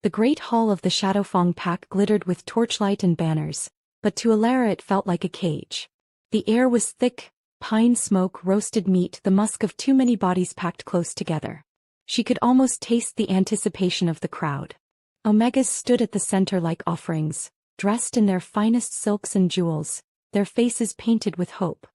The great hall of the Shadowfang pack glittered with torchlight and banners, but to Alara it felt like a cage. The air was thick, pine smoke, roasted meat, the musk of too many bodies packed close together. She could almost taste the anticipation of the crowd. Omegas stood at the center like offerings, dressed in their finest silks and jewels, their faces painted with hope.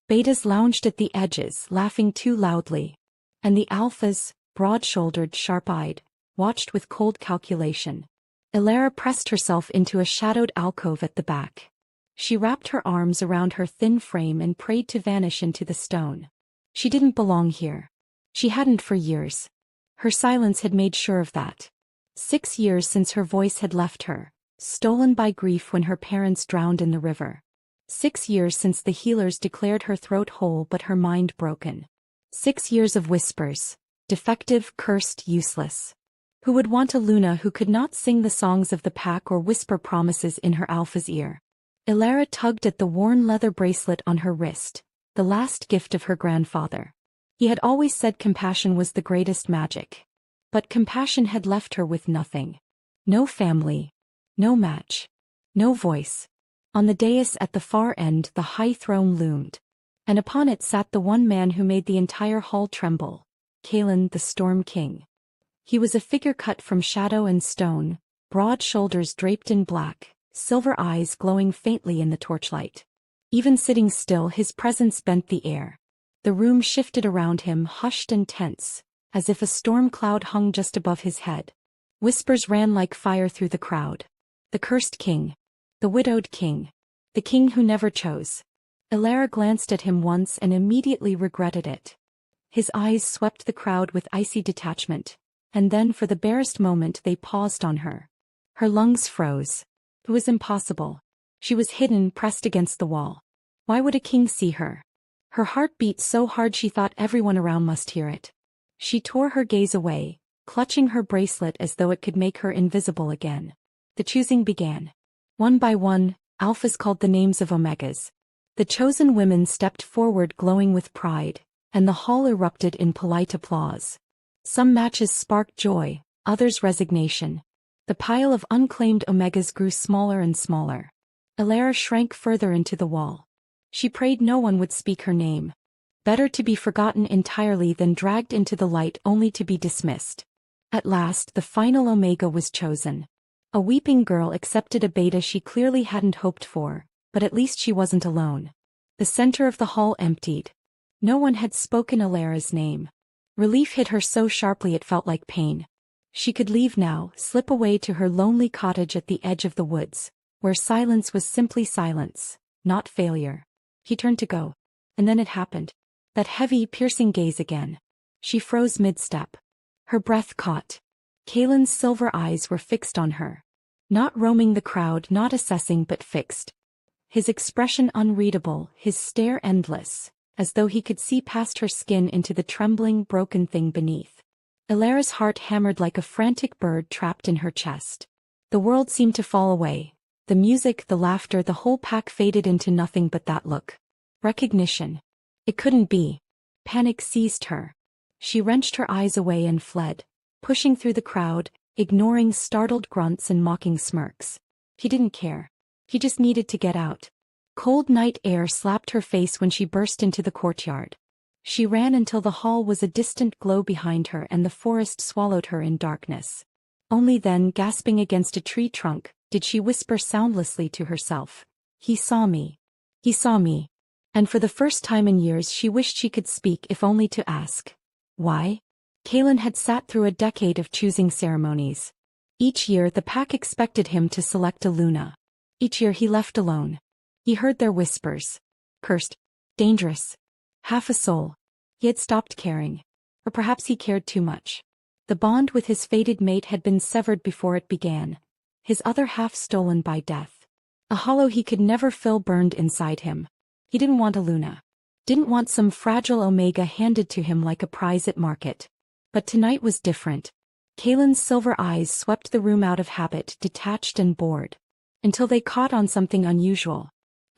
Betas lounged at the edges, laughing too loudly. And the alphas, broad-shouldered, sharp-eyed, watched with cold calculation. Alara pressed herself into a shadowed alcove at the back. She wrapped her arms around her thin frame and prayed to vanish into the stone. She didn't belong here. She hadn't for years. Her silence had made sure of that. 6 years since her voice had left her, stolen by grief when her parents drowned in the river. 6 years since the healers declared her throat whole but her mind broken. 6 years of whispers, defective, cursed, useless. Who would want a Luna who could not sing the songs of the pack or whisper promises in her alpha's ear? Alara tugged at the worn leather bracelet on her wrist, the last gift of her grandfather. He had always said compassion was the greatest magic. But compassion had left her with nothing. No family. No match. No voice. On the dais at the far end the high throne loomed. And upon it sat the one man who made the entire hall tremble, Kalen the Storm King. He was a figure cut from shadow and stone, broad shoulders draped in black, silver eyes glowing faintly in the torchlight. Even sitting still his presence bent the air. The room shifted around him, hushed and tense, as if a storm cloud hung just above his head. Whispers ran like fire through the crowd. The cursed king. The widowed king. The king who never chose. Alara glanced at him once and immediately regretted it. His eyes swept the crowd with icy detachment, and then for the barest moment they paused on her. Her lungs froze. It was impossible. She was hidden, pressed against the wall. Why would a king see her? Her heart beat so hard she thought everyone around must hear it. She tore her gaze away, clutching her bracelet as though it could make her invisible again. The choosing began. One by one, alphas called the names of omegas. The chosen women stepped forward glowing with pride, and the hall erupted in polite applause. Some matches sparked joy, others resignation. The pile of unclaimed omegas grew smaller and smaller. Alara shrank further into the wall. She prayed no one would speak her name. Better to be forgotten entirely than dragged into the light only to be dismissed. At last the final omega was chosen. A weeping girl accepted a beta she clearly hadn't hoped for, but at least she wasn't alone. The center of the hall emptied. No one had spoken Alara's name. Relief hit her so sharply it felt like pain. She could leave now, slip away to her lonely cottage at the edge of the woods, where silence was simply silence, not failure. He turned to go. And then it happened. That heavy, piercing gaze again. She froze mid-step. Her breath caught. Kalen's silver eyes were fixed on her. Not roaming the crowd, not assessing but fixed. His expression unreadable, his stare endless, as though he could see past her skin into the trembling, broken thing beneath. Alara's heart hammered like a frantic bird trapped in her chest. The world seemed to fall away. The music, the laughter, the whole pack faded into nothing but that look. Recognition. It couldn't be. Panic seized her. She wrenched her eyes away and fled, pushing through the crowd, ignoring startled grunts and mocking smirks. He didn't care. He just needed to get out. Cold night air slapped her face when she burst into the courtyard. She ran until the hall was a distant glow behind her and the forest swallowed her in darkness. Only then, gasping against a tree trunk, did she whisper soundlessly to herself, "He saw me. He saw me." And for the first time in years she wished she could speak if only to ask. Why? Kalen had sat through a decade of choosing ceremonies. Each year the pack expected him to select a Luna. Each year he left alone. He heard their whispers. Cursed. Dangerous. Half a soul. He had stopped caring. Or perhaps he cared too much. The bond with his fated mate had been severed before it began. His other half stolen by death. A hollow he could never fill burned inside him. He didn't want a Luna. Didn't want some fragile omega handed to him like a prize at market. But tonight was different. Kalen's silver eyes swept the room out of habit, detached and bored. Until they caught on something unusual.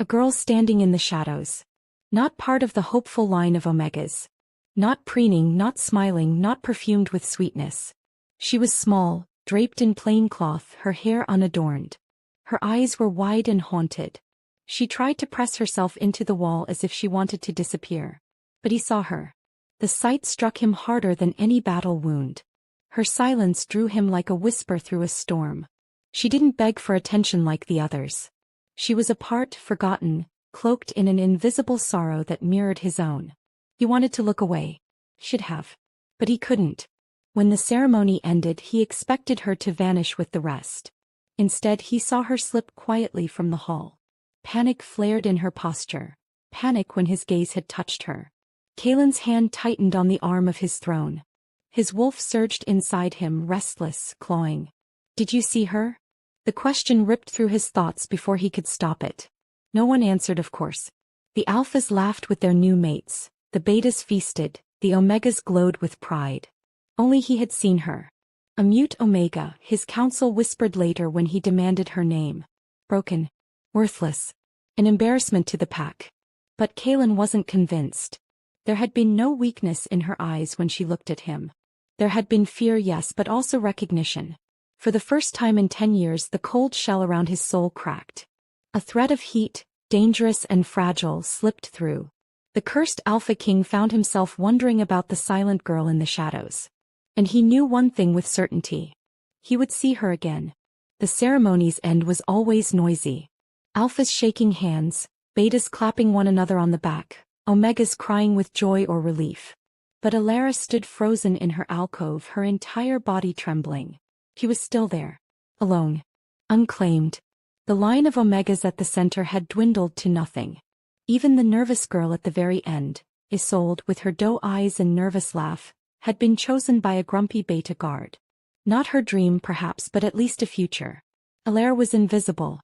A girl standing in the shadows. Not part of the hopeful line of omegas. Not preening, not smiling, not perfumed with sweetness. She was small, draped in plain cloth, her hair unadorned. Her eyes were wide and haunted. She tried to press herself into the wall as if she wanted to disappear. But he saw her. The sight struck him harder than any battle wound. Her silence drew him like a whisper through a storm. She didn't beg for attention like the others. She was apart, forgotten, cloaked in an invisible sorrow that mirrored his own. He wanted to look away. Should have. But he couldn't. When the ceremony ended, he expected her to vanish with the rest. Instead, he saw her slip quietly from the hall. Panic flared in her posture. Panic when his gaze had touched her. Kaelin's hand tightened on the arm of his throne. His wolf surged inside him, restless, clawing. Did you see her? The question ripped through his thoughts before he could stop it. No one answered, of course. The alphas laughed with their new mates. The betas feasted. The omegas glowed with pride. Only he had seen her. A mute omega, his counsel whispered later when he demanded her name. Broken. Worthless. An embarrassment to the pack. But Kaelin wasn't convinced. There had been no weakness in her eyes when she looked at him. There had been fear, yes, but also recognition. For the first time in 10 years, the cold shell around his soul cracked. A thread of heat, dangerous and fragile, slipped through. The cursed Alpha King found himself wondering about the silent girl in the shadows. And he knew one thing with certainty. He would see her again. The ceremony's end was always noisy. Alphas shaking hands, betas clapping one another on the back, omegas crying with joy or relief. But Alara stood frozen in her alcove, her entire body trembling. He was still there. Alone. Unclaimed. The line of omegas at the center had dwindled to nothing. Even the nervous girl at the very end, Isolde, with her doe eyes and nervous laugh, had been chosen by a grumpy beta guard. Not her dream, perhaps, but at least a future. Alara was invisible.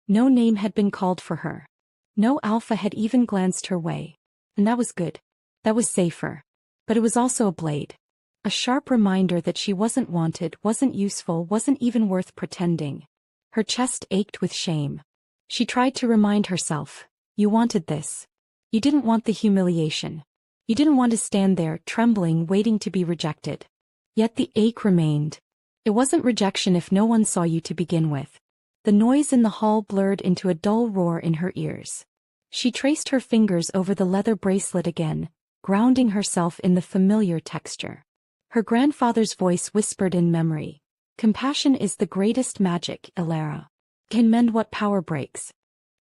No name had been called for her. No alpha had even glanced her way. And that was good. That was safer. But it was also a blade. A sharp reminder that she wasn't wanted, wasn't useful, wasn't even worth pretending. Her chest ached with shame. She tried to remind herself, you wanted this. You didn't want the humiliation. You didn't want to stand there, trembling, waiting to be rejected. Yet the ache remained. It wasn't rejection if no one saw you to begin with. The noise in the hall blurred into a dull roar in her ears. She traced her fingers over the leather bracelet again, grounding herself in the familiar texture. Her grandfather's voice whispered in memory. Compassion is the greatest magic, Alara. Can mend what power breaks.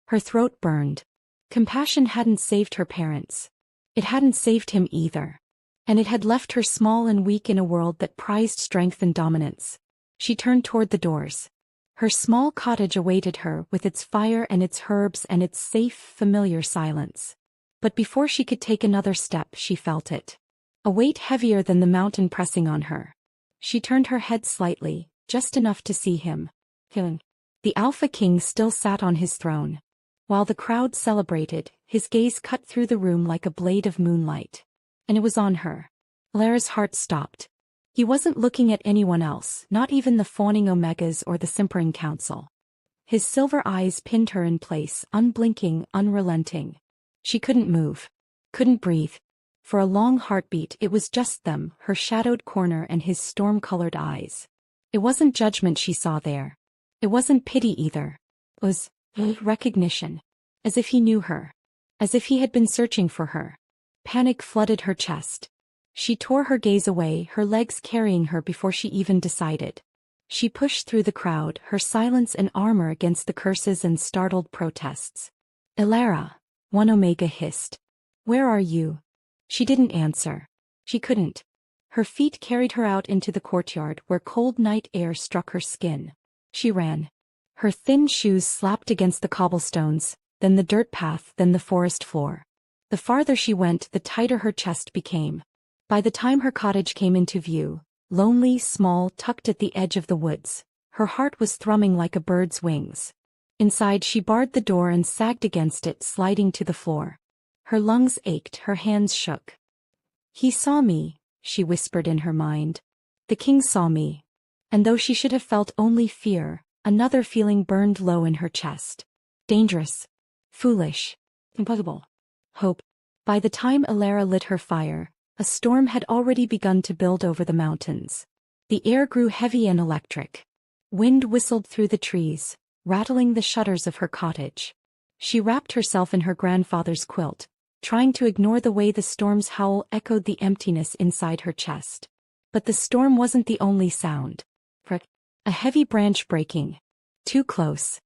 Her throat burned. Compassion hadn't saved her parents. It hadn't saved him either. And it had left her small and weak in a world that prized strength and dominance. She turned toward the doors. Her small cottage awaited her with its fire and its herbs and its safe, familiar silence. But before she could take another step, she felt it. A weight heavier than the mountain pressing on her. She turned her head slightly, just enough to see him. The Alpha King still sat on his throne. While the crowd celebrated, his gaze cut through the room like a blade of moonlight. And it was on her. Alara's heart stopped. He wasn't looking at anyone else, not even the fawning omegas or the simpering council. His silver eyes pinned her in place, unblinking, unrelenting. She couldn't move. Couldn't breathe. For a long heartbeat, it was just them, her shadowed corner and his storm-colored eyes. It wasn't judgment she saw there. It wasn't pity either. It was recognition. As if he knew her. As if he had been searching for her. Panic flooded her chest. She tore her gaze away, her legs carrying her before she even decided. She pushed through the crowd, her silence and armor against the curses and startled protests. Alara, one omega hissed. Where are you? She didn't answer. She couldn't. Her feet carried her out into the courtyard where cold night air struck her skin. She ran. Her thin shoes slapped against the cobblestones, then the dirt path, then the forest floor. The farther she went, the tighter her chest became. By the time her cottage came into view, lonely, small, tucked at the edge of the woods, her heart was thrumming like a bird's wings. Inside, she barred the door and sagged against it, sliding to the floor. Her lungs ached, her hands shook. He saw me, she whispered in her mind. The king saw me. And though she should have felt only fear, another feeling burned low in her chest. Dangerous. Foolish. Impossible. Hope. By the time Alara lit her fire, a storm had already begun to build over the mountains. The air grew heavy and electric. Wind whistled through the trees, rattling the shutters of her cottage. She wrapped herself in her grandfather's quilt, trying to ignore the way the storm's howl echoed the emptiness inside her chest. But the storm wasn't the only sound. A heavy branch breaking. Too close.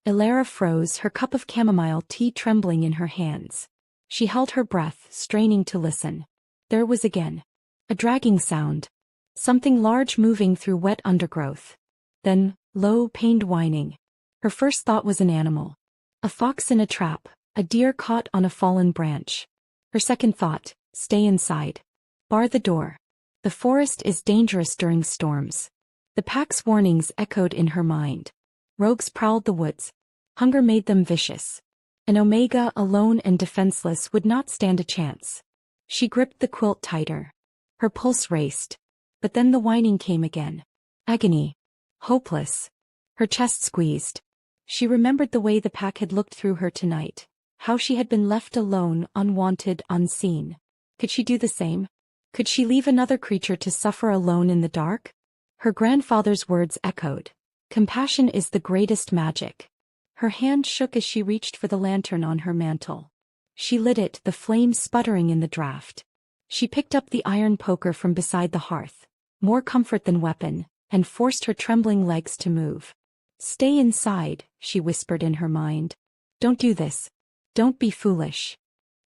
Elara froze, her cup of chamomile tea trembling in her hands. She held her breath, straining to listen. There was again. A dragging sound. Something large moving through wet undergrowth. Then, low, pained whining. Her first thought was an animal. A fox in a trap, a deer caught on a fallen branch. Her second thought, stay inside. Bar the door. The forest is dangerous during storms. The pack's warnings echoed in her mind. Rogues prowled the woods. Hunger made them vicious. An Omega, alone and defenseless, would not stand a chance. She gripped the quilt tighter. Her pulse raced. But then the whining came again. Agony. Hopeless. Her chest squeezed. She remembered the way the pack had looked through her tonight. How she had been left alone, unwanted, unseen. Could she do the same? Could she leave another creature to suffer alone in the dark? Her grandfather's words echoed. Compassion is the greatest magic. Her hand shook as she reached for the lantern on her mantle. She lit it, the flame sputtering in the draft. She picked up the iron poker from beside the hearth, more comfort than weapon, and forced her trembling legs to move. Stay inside, she whispered in her mind. Don't do this. Don't be foolish.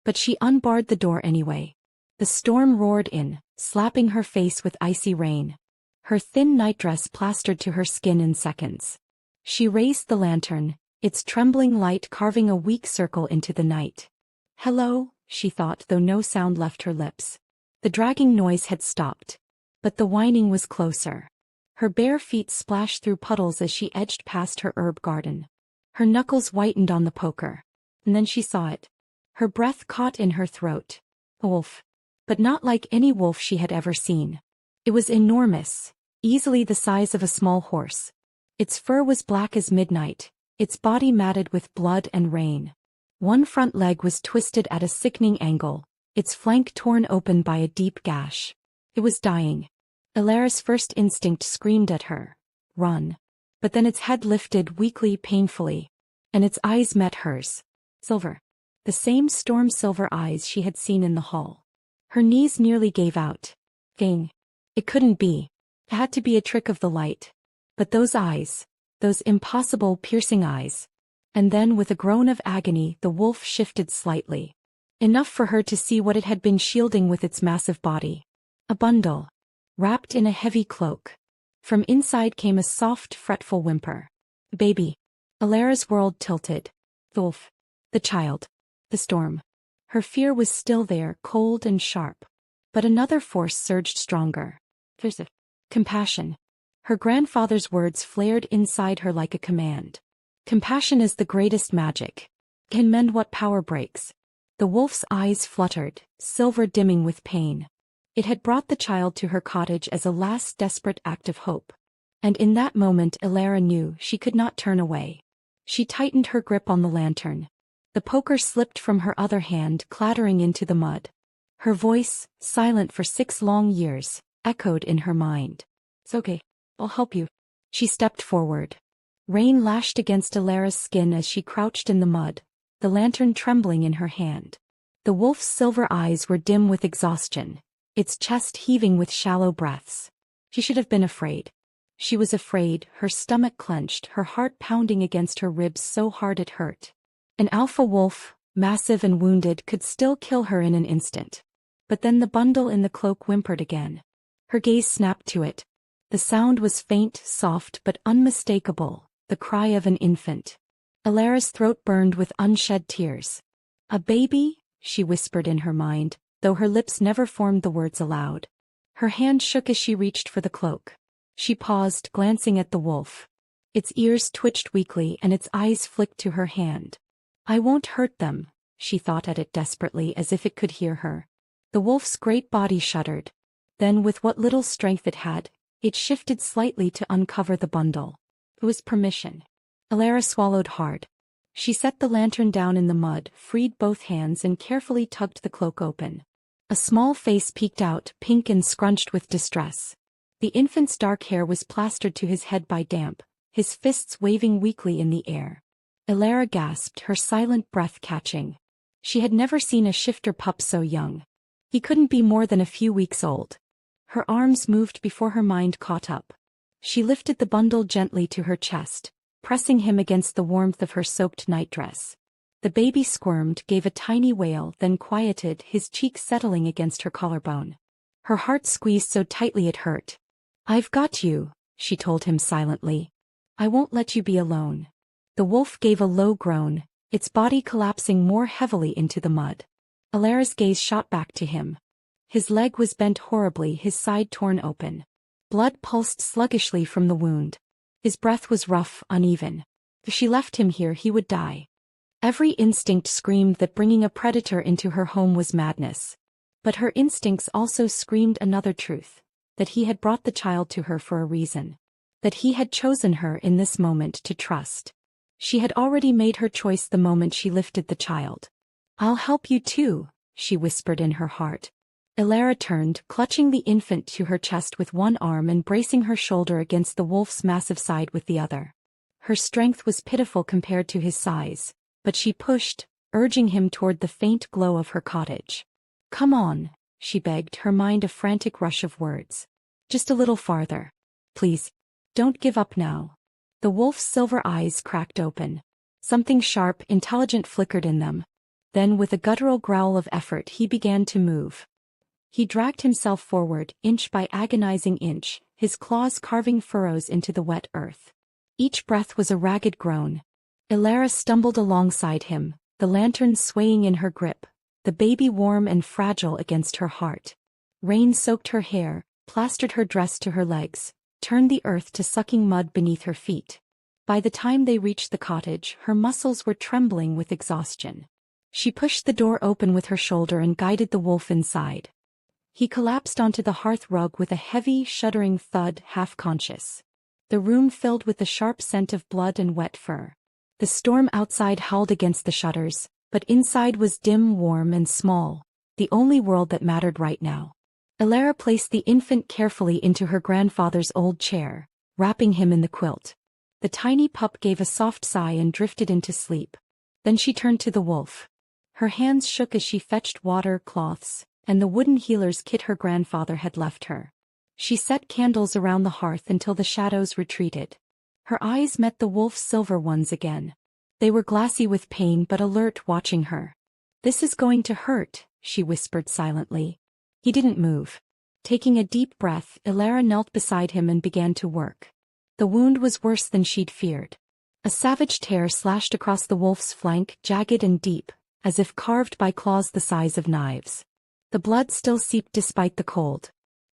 But she unbarred the door anyway. The storm roared in, slapping her face with icy rain. Her thin nightdress plastered to her skin in seconds. She raised the lantern, its trembling light carving a weak circle into the night. Hello, she thought, though no sound left her lips. The dragging noise had stopped. But the whining was closer. Her bare feet splashed through puddles as she edged past her herb garden. Her knuckles whitened on the poker. And then she saw it. Her breath caught in her throat. A wolf. But not like any wolf she had ever seen. It was enormous, easily the size of a small horse. Its fur was black as midnight, its body matted with blood and rain. One front leg was twisted at a sickening angle, its flank torn open by a deep gash. It was dying. Elara's first instinct screamed at her. Run. But then its head lifted weakly, painfully. And its eyes met hers. Silver. The same storm-silver eyes she had seen in the hall. Her knees nearly gave out. Dang. It couldn't be. It had to be a trick of the light. But those eyes. Those impossible, piercing eyes. And then with a groan of agony the wolf shifted slightly. Enough for her to see what it had been shielding with its massive body. A bundle. Wrapped in a heavy cloak. From inside came a soft, fretful whimper. Baby. Elara's world tilted. The wolf. The child. The storm. Her fear was still there, cold and sharp. But another force surged stronger. There's a compassion. Her grandfather's words flared inside her like a command. Compassion is the greatest magic. Can mend what power breaks. The wolf's eyes fluttered, silver dimming with pain. It had brought the child to her cottage as a last desperate act of hope. And in that moment Elara knew she could not turn away. She tightened her grip on the lantern. The poker slipped from her other hand, clattering into the mud. Her voice, silent for 6 long years, echoed in her mind. It's okay. I'll help you. She stepped forward. Rain lashed against Elara's skin as she crouched in the mud, the lantern trembling in her hand. The wolf's silver eyes were dim with exhaustion, its chest heaving with shallow breaths. She should have been afraid. She was afraid, her stomach clenched, her heart pounding against her ribs so hard it hurt. An alpha wolf, massive and wounded, could still kill her in an instant. But then the bundle in the cloak whimpered again. Her gaze snapped to it. The sound was faint, soft, but unmistakable, the cry of an infant. Elara's throat burned with unshed tears. A baby? She whispered in her mind, though her lips never formed the words aloud. Her hand shook as she reached for the cloak. She paused, glancing at the wolf. Its ears twitched weakly and its eyes flicked to her hand. I won't hurt them, she thought at it desperately as if it could hear her. The wolf's great body shuddered. Then with what little strength it had, it shifted slightly to uncover the bundle. It was permission. Elara swallowed hard. She set the lantern down in the mud, freed both hands and carefully tugged the cloak open. A small face peeked out, pink and scrunched with distress. The infant's dark hair was plastered to his head by damp, his fists waving weakly in the air. Elara gasped, her silent breath catching. She had never seen a shifter pup so young. He couldn't be more than a few weeks old. Her arms moved before her mind caught up. She lifted the bundle gently to her chest, pressing him against the warmth of her soaked nightdress. The baby squirmed, gave a tiny wail, then quieted, his cheek settling against her collarbone. Her heart squeezed so tightly it hurt. "I've got you," she told him silently. "I won't let you be alone." The wolf gave a low groan, its body collapsing more heavily into the mud. Alara's gaze shot back to him. His leg was bent horribly, his side torn open. Blood pulsed sluggishly from the wound. His breath was rough, uneven. If she left him here, he would die. Every instinct screamed that bringing a predator into her home was madness. But her instincts also screamed another truth, that he had brought the child to her for a reason. That he had chosen her in this moment to trust. She had already made her choice the moment she lifted the child. "I'll help you too," she whispered in her heart. Elara turned, clutching the infant to her chest with one arm and bracing her shoulder against the wolf's massive side with the other. Her strength was pitiful compared to his size, but she pushed, urging him toward the faint glow of her cottage. "Come on," she begged, her mind a frantic rush of words. "Just a little farther. Please. Don't give up now." The wolf's silver eyes cracked open. Something sharp, intelligent flickered in them. Then with a guttural growl of effort he began to move. He dragged himself forward, inch by agonizing inch, his claws carving furrows into the wet earth. Each breath was a ragged groan. Elara stumbled alongside him, the lantern swaying in her grip, the baby warm and fragile against her heart. Rain soaked her hair, plastered her dress to her legs, turned the earth to sucking mud beneath her feet. By the time they reached the cottage, her muscles were trembling with exhaustion. She pushed the door open with her shoulder and guided the wolf inside. He collapsed onto the hearth rug with a heavy, shuddering thud, half-conscious. The room filled with the sharp scent of blood and wet fur. The storm outside howled against the shutters, but inside was dim, warm, and small, the only world that mattered right now. Elara placed the infant carefully into her grandfather's old chair, wrapping him in the quilt. The tiny pup gave a soft sigh and drifted into sleep. Then she turned to the wolf. Her hands shook as she fetched water, cloths, and the wooden healer's kit her grandfather had left her. She set candles around the hearth until the shadows retreated. Her eyes met the wolf's silver ones again. They were glassy with pain but alert, watching her. "This is going to hurt," she whispered silently. He didn't move. Taking a deep breath, Elara knelt beside him and began to work. The wound was worse than she'd feared. A savage tear slashed across the wolf's flank, jagged and deep, as if carved by claws the size of knives. The blood still seeped despite the cold.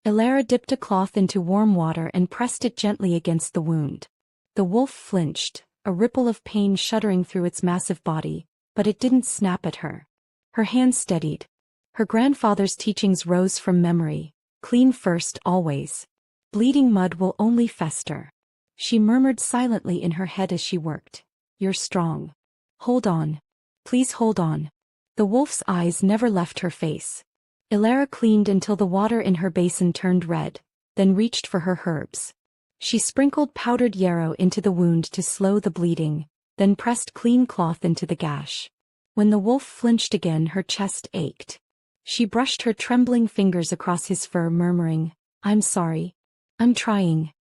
Elara dipped a cloth into warm water and pressed it gently against the wound. The wolf flinched, a ripple of pain shuddering through its massive body, but it didn't snap at her. Her hands steadied. Her grandfather's teachings rose from memory. Clean first, always. Bleeding mud will only fester. She murmured silently in her head as she worked. "You're strong. Hold on. Please hold on." The wolf's eyes never left her face. Elara cleaned until the water in her basin turned red, then reached for her herbs. She sprinkled powdered yarrow into the wound to slow the bleeding, then pressed clean cloth into the gash. When the wolf flinched again, her chest ached. She brushed her trembling fingers across his fur, murmuring, "I'm sorry. I'm trying."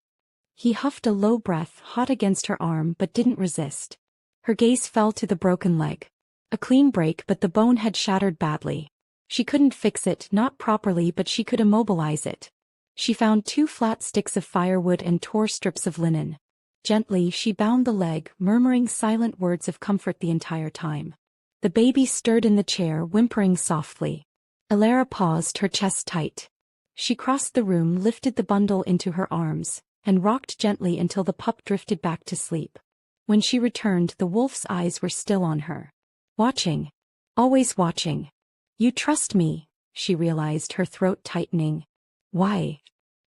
He huffed a low breath, hot against her arm, but didn't resist. Her gaze fell to the broken leg. A clean break, but the bone had shattered badly. She couldn't fix it, not properly, but she could immobilize it. She found 2 flat sticks of firewood and tore strips of linen. Gently, she bound the leg, murmuring silent words of comfort the entire time. The baby stirred in the chair, whimpering softly. Elara paused, her chest tight. She crossed the room, lifted the bundle into her arms, and rocked gently until the pup drifted back to sleep. When she returned, the wolf's eyes were still on her. Watching. Always watching. "You trust me," she realized, her throat tightening. "Why?"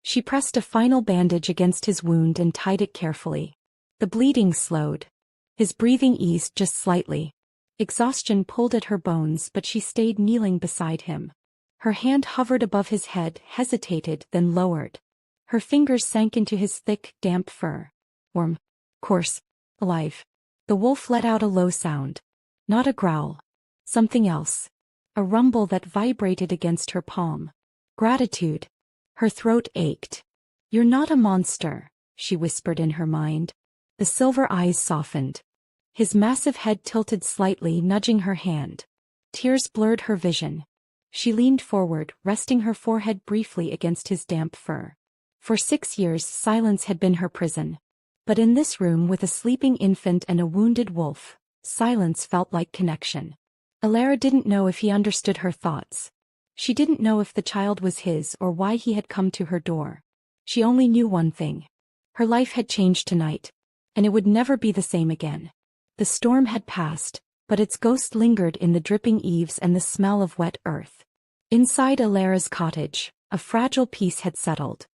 She pressed a final bandage against his wound and tied it carefully. The bleeding slowed. His breathing eased just slightly. Exhaustion pulled at her bones, but she stayed kneeling beside him. Her hand hovered above his head, hesitated, then lowered. Her fingers sank into his thick, damp fur. Warm. Coarse. Alive. The wolf let out a low sound. Not a growl. Something else. A rumble that vibrated against her palm. Gratitude. Her throat ached. "You're not a monster," she whispered in her mind. The silver eyes softened. His massive head tilted slightly, nudging her hand. Tears blurred her vision. She leaned forward, resting her forehead briefly against his damp fur. For 6 years silence had been her prison. But in this room with a sleeping infant and a wounded wolf, silence felt like connection. Alara didn't know if he understood her thoughts. She didn't know if the child was his or why he had come to her door. She only knew one thing. Her life had changed tonight, and it would never be the same again. The storm had passed, but its ghost lingered in the dripping eaves and the smell of wet earth. Inside Alara's cottage, a fragile peace had settled.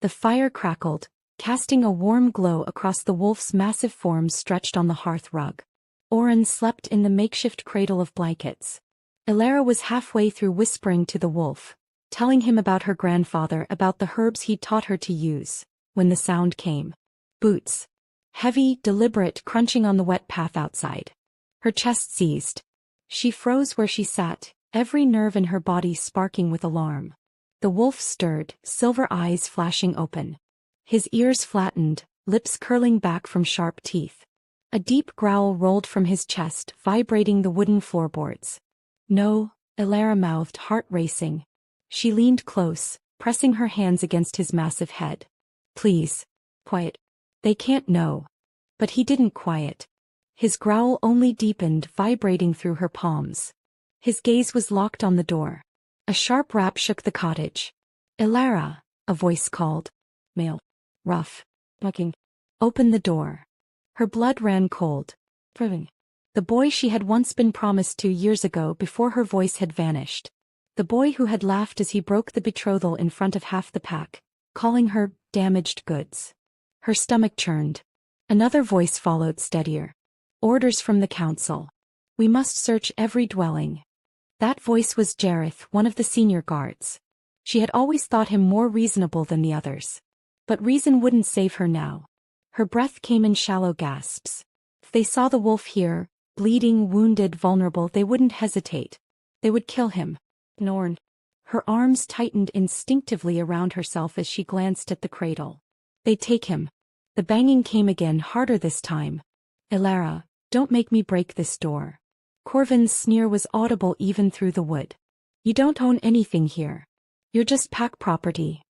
The fire crackled, casting a warm glow across the wolf's massive form stretched on the hearth rug. Oren slept in the makeshift cradle of blankets. Alara was halfway through whispering to the wolf, telling him about her grandfather, about the herbs he'd taught her to use, when the sound came. Boots. Heavy, deliberate crunching on the wet path outside. Her chest seized. She froze where she sat, every nerve in her body sparking with alarm. The wolf stirred, silver eyes flashing open. His ears flattened, lips curling back from sharp teeth. A deep growl rolled from his chest, vibrating the wooden floorboards. "No," Alara mouthed, heart racing. She leaned close, pressing her hands against his massive head. "Please. Quiet. They can't know." But he didn't quiet. His growl only deepened, vibrating through her palms. His gaze was locked on the door. A sharp rap shook the cottage. "Alara," a voice called. Male. Rough. Bucking. "Open the door." Her blood ran cold. The boy she had once been promised to years ago before her voice had vanished. The boy who had laughed as he broke the betrothal in front of half the pack, calling her damaged goods. Her stomach churned. Another voice followed, steadier. "Orders from the council. We must search every dwelling." That voice was Jareth, one of the senior guards. She had always thought him more reasonable than the others. But reason wouldn't save her now. Her breath came in shallow gasps. If they saw the wolf here, bleeding, wounded, vulnerable, they wouldn't hesitate. They would kill him. Norn. Her arms tightened instinctively around herself as she glanced at the cradle. "They'd take him." The banging came again, harder this time. "Alara, don't make me break this door." Corvin's sneer was audible even through the wood. "You don't own anything here. You're just pack property."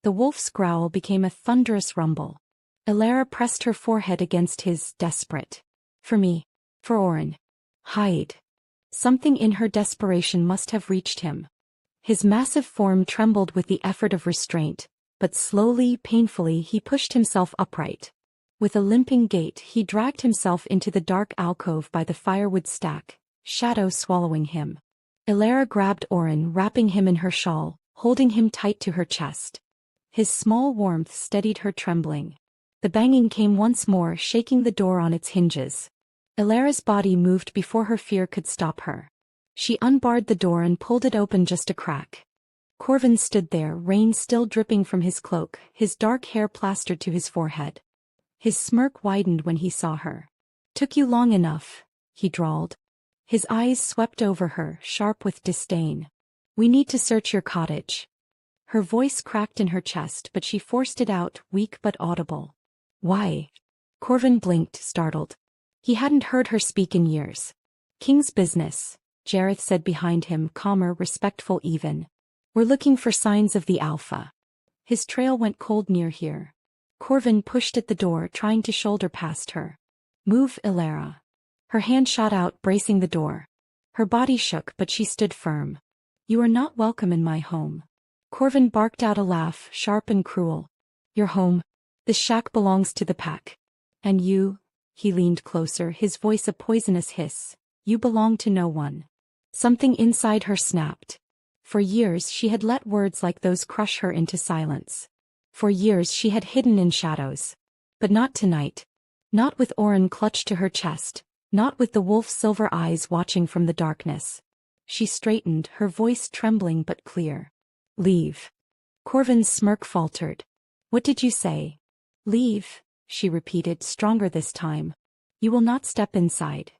The wolf's growl became a thunderous rumble. Alara pressed her forehead against his, desperate. "For me. For Oren. Hide." Something in her desperation must have reached him. His massive form trembled with the effort of restraint, but slowly, painfully he pushed himself upright. With a limping gait he dragged himself into the dark alcove by the firewood stack, shadow swallowing him. Alara grabbed Oren, wrapping him in her shawl, holding him tight to her chest. His small warmth steadied her trembling. The banging came once more, shaking the door on its hinges. Alara's body moved before her fear could stop her. She unbarred the door and pulled it open just a crack. Corvin stood there, rain still dripping from his cloak, his dark hair plastered to his forehead. His smirk widened when he saw her. "Took you long enough," he drawled. His eyes swept over her, sharp with disdain. "We need to search your cottage." Her voice cracked in her chest, but she forced it out, weak but audible. "Why?" Corvin blinked, startled. He hadn't heard her speak in years. "King's business," Jareth said behind him, calmer, respectful even. "We're looking for signs of the Alpha." His trail went cold near here. Corvin pushed at the door, trying to shoulder past her. "Move, Alara." Her hand shot out, bracing the door. Her body shook, but she stood firm. "You are not welcome in my home." Corvin barked out a laugh, sharp and cruel. "Your home? This shack belongs to the pack. And you?" He leaned closer, his voice a poisonous hiss. "You belong to no one." Something inside her snapped. For years she had let words like those crush her into silence. For years she had hidden in shadows. But not tonight. Not with Oren clutched to her chest. Not with the wolf's silver eyes watching from the darkness. She straightened, her voice trembling but clear. "Leave." Corvin's smirk faltered. What did you say? Leave, she repeated, stronger this time. You will not step inside.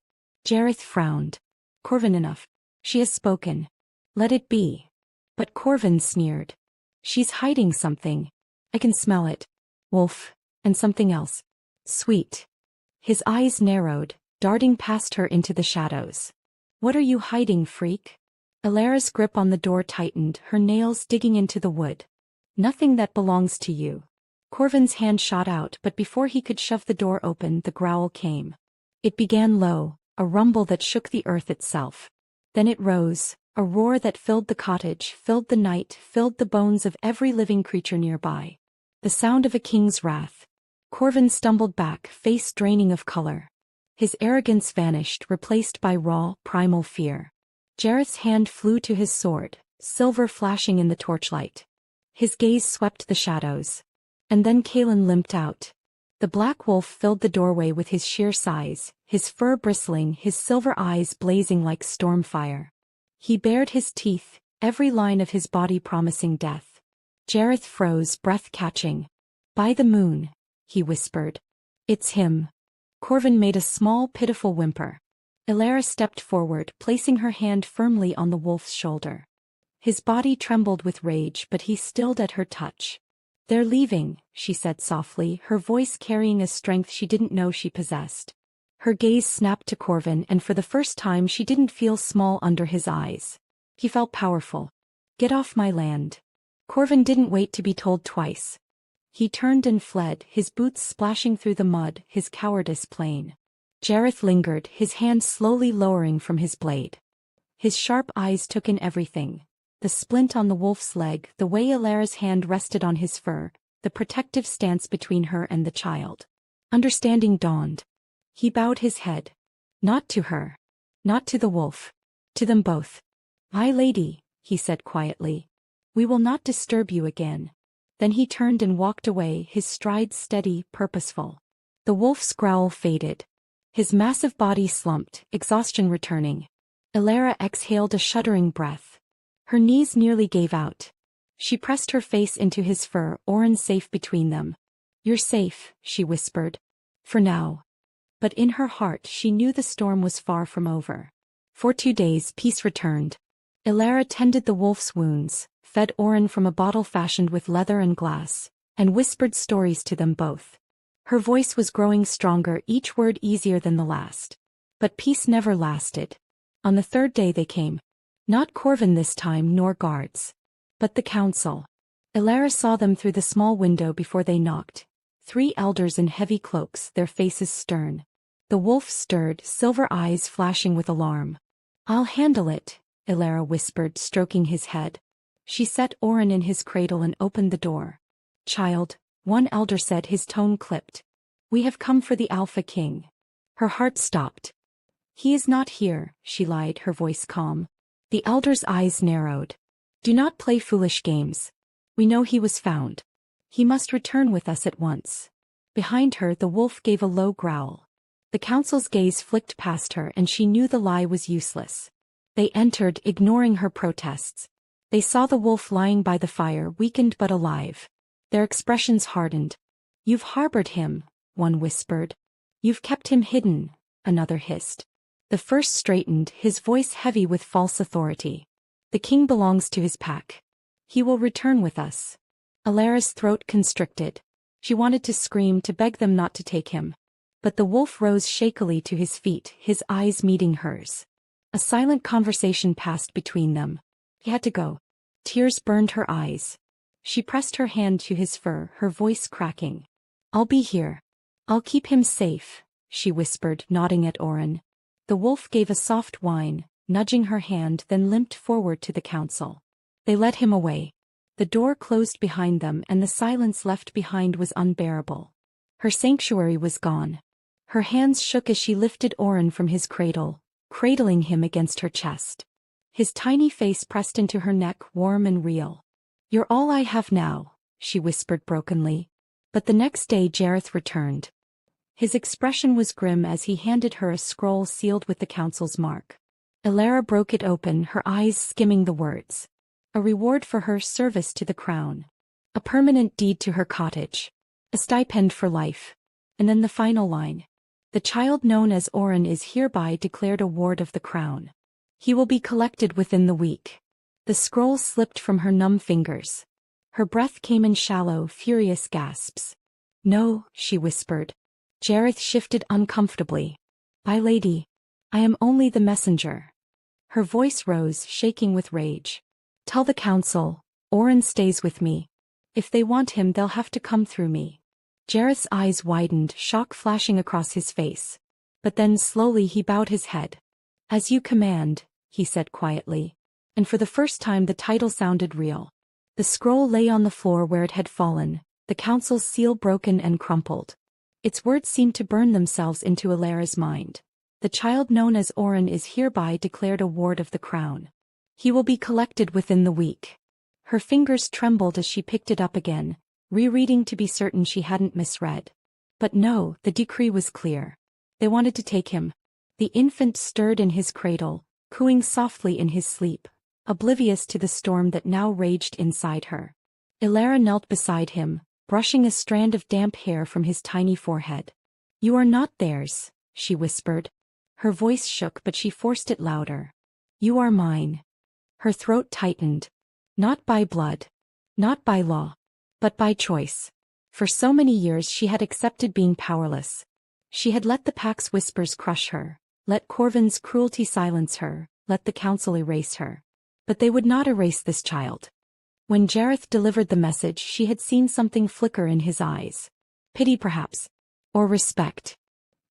Jareth frowned. Corvin, enough. She has spoken. Let it be. But Corvin sneered. She's hiding something. I can smell it. Wolf. And something else. Sweet. His eyes narrowed, darting past her into the shadows. What are you hiding, freak? Alara's grip on the door tightened, her nails digging into the wood. Nothing that belongs to you. Corvin's hand shot out, but before he could shove the door open, the growl came. It began low, a rumble that shook the earth itself. Then it rose, a roar that filled the cottage, filled the night, filled the bones of every living creature nearby. The sound of a king's wrath. Corvin stumbled back, face draining of color. His arrogance vanished, replaced by raw, primal fear. Jareth's hand flew to his sword, silver flashing in the torchlight. His gaze swept the shadows. And then Kaelin limped out. The black wolf filled the doorway with his sheer size, his fur bristling, his silver eyes blazing like storm fire. He bared his teeth, every line of his body promising death. Jareth froze, breath catching. By the moon, he whispered. It's him. Corvin made a small, pitiful whimper. Alara stepped forward, placing her hand firmly on the wolf's shoulder. His body trembled with rage, but he stilled at her touch. They're leaving, she said softly, her voice carrying a strength she didn't know she possessed. Her gaze snapped to Corvin, and for the first time she didn't feel small under his eyes. He felt powerful. Get off my land. Corvin didn't wait to be told twice. He turned and fled, his boots splashing through the mud, his cowardice plain. Jareth lingered, his hand slowly lowering from his blade. His sharp eyes took in everything. The splint on the wolf's leg, the way Alara's hand rested on his fur, the protective stance between her and the child. Understanding dawned. He bowed his head. Not to her. Not to the wolf. To them both. My lady, he said quietly. We will not disturb you again. Then he turned and walked away, his stride steady, purposeful. The wolf's growl faded. His massive body slumped, exhaustion returning. Alara exhaled a shuddering breath. Her knees nearly gave out. She pressed her face into his fur, Orin safe between them. You're safe, she whispered. For now. But in her heart she knew the storm was far from over. For 2 days peace returned. Alara tended the wolf's wounds, fed Orin from a bottle fashioned with leather and glass, and whispered stories to them both. Her voice was growing stronger, each word easier than the last. But peace never lasted. On the 3rd day they came. Not Corvin this time, nor guards. But the council. Alara saw them through the small window before they knocked. 3 elders in heavy cloaks, their faces stern. The wolf stirred, silver eyes flashing with alarm. I'll handle it, Alara whispered, stroking his head. She set Orin in his cradle and opened the door. Child, one elder said, his tone clipped. We have come for the Alpha King. Her heart stopped. He is not here, she lied, her voice calm. The elder's eyes narrowed. Do not play foolish games. We know he was found. He must return with us at once. Behind her the wolf gave a low growl. The council's gaze flicked past her, and she knew the lie was useless. They entered, ignoring her protests. They saw the wolf lying by the fire, weakened but alive. Their expressions hardened. You've harbored him, one whispered. You've kept him hidden, another hissed. The first straightened, his voice heavy with false authority. The king belongs to his pack. He will return with us. Alara's throat constricted. She wanted to scream, to beg them not to take him. But the wolf rose shakily to his feet, his eyes meeting hers. A silent conversation passed between them. He had to go. Tears burned her eyes. She pressed her hand to his fur, her voice cracking. I'll be here. I'll keep him safe, she whispered, nodding at Orin. The wolf gave a soft whine, nudging her hand, then limped forward to the council. They led him away. The door closed behind them, and the silence left behind was unbearable. Her sanctuary was gone. Her hands shook as she lifted Orin from his cradle, cradling him against her chest. His tiny face pressed into her neck, warm and real. You're all I have now, she whispered brokenly. But the next day Jareth returned. His expression was grim as he handed her a scroll sealed with the council's mark. Alara broke it open, her eyes skimming the words. A reward for her service to the crown. A permanent deed to her cottage. A stipend for life. And then the final line. The child known as Oren is hereby declared a ward of the crown. He will be collected within the week. The scroll slipped from her numb fingers. Her breath came in shallow, furious gasps. No, she whispered. Jareth shifted uncomfortably. My lady. I am only the messenger. Her voice rose, shaking with rage. Tell the council, Oren stays with me. If they want him, they'll have to come through me. Jareth's eyes widened, shock flashing across his face. But then slowly he bowed his head. As you command, he said quietly. And for the first time the title sounded real. The scroll lay on the floor where it had fallen, the council's seal broken and crumpled. Its words seemed to burn themselves into Alara's mind. The child known as Oren is hereby declared a ward of the crown. He will be collected within the week. Her fingers trembled as she picked it up again, rereading to be certain she hadn't misread. But no, the decree was clear. They wanted to take him. The infant stirred in his cradle, cooing softly in his sleep, oblivious to the storm that now raged inside her. Alara knelt beside him, brushing a strand of damp hair from his tiny forehead. You are not theirs, she whispered. Her voice shook, but she forced it louder. You are mine. Her throat tightened. Not by blood. Not by law. But by choice. For so many years she had accepted being powerless. She had let the pack's whispers crush her, let Corvin's cruelty silence her, let the council erase her. But they would not erase this child. When Jareth delivered the message, she had seen something flicker in his eyes. Pity perhaps. Or respect.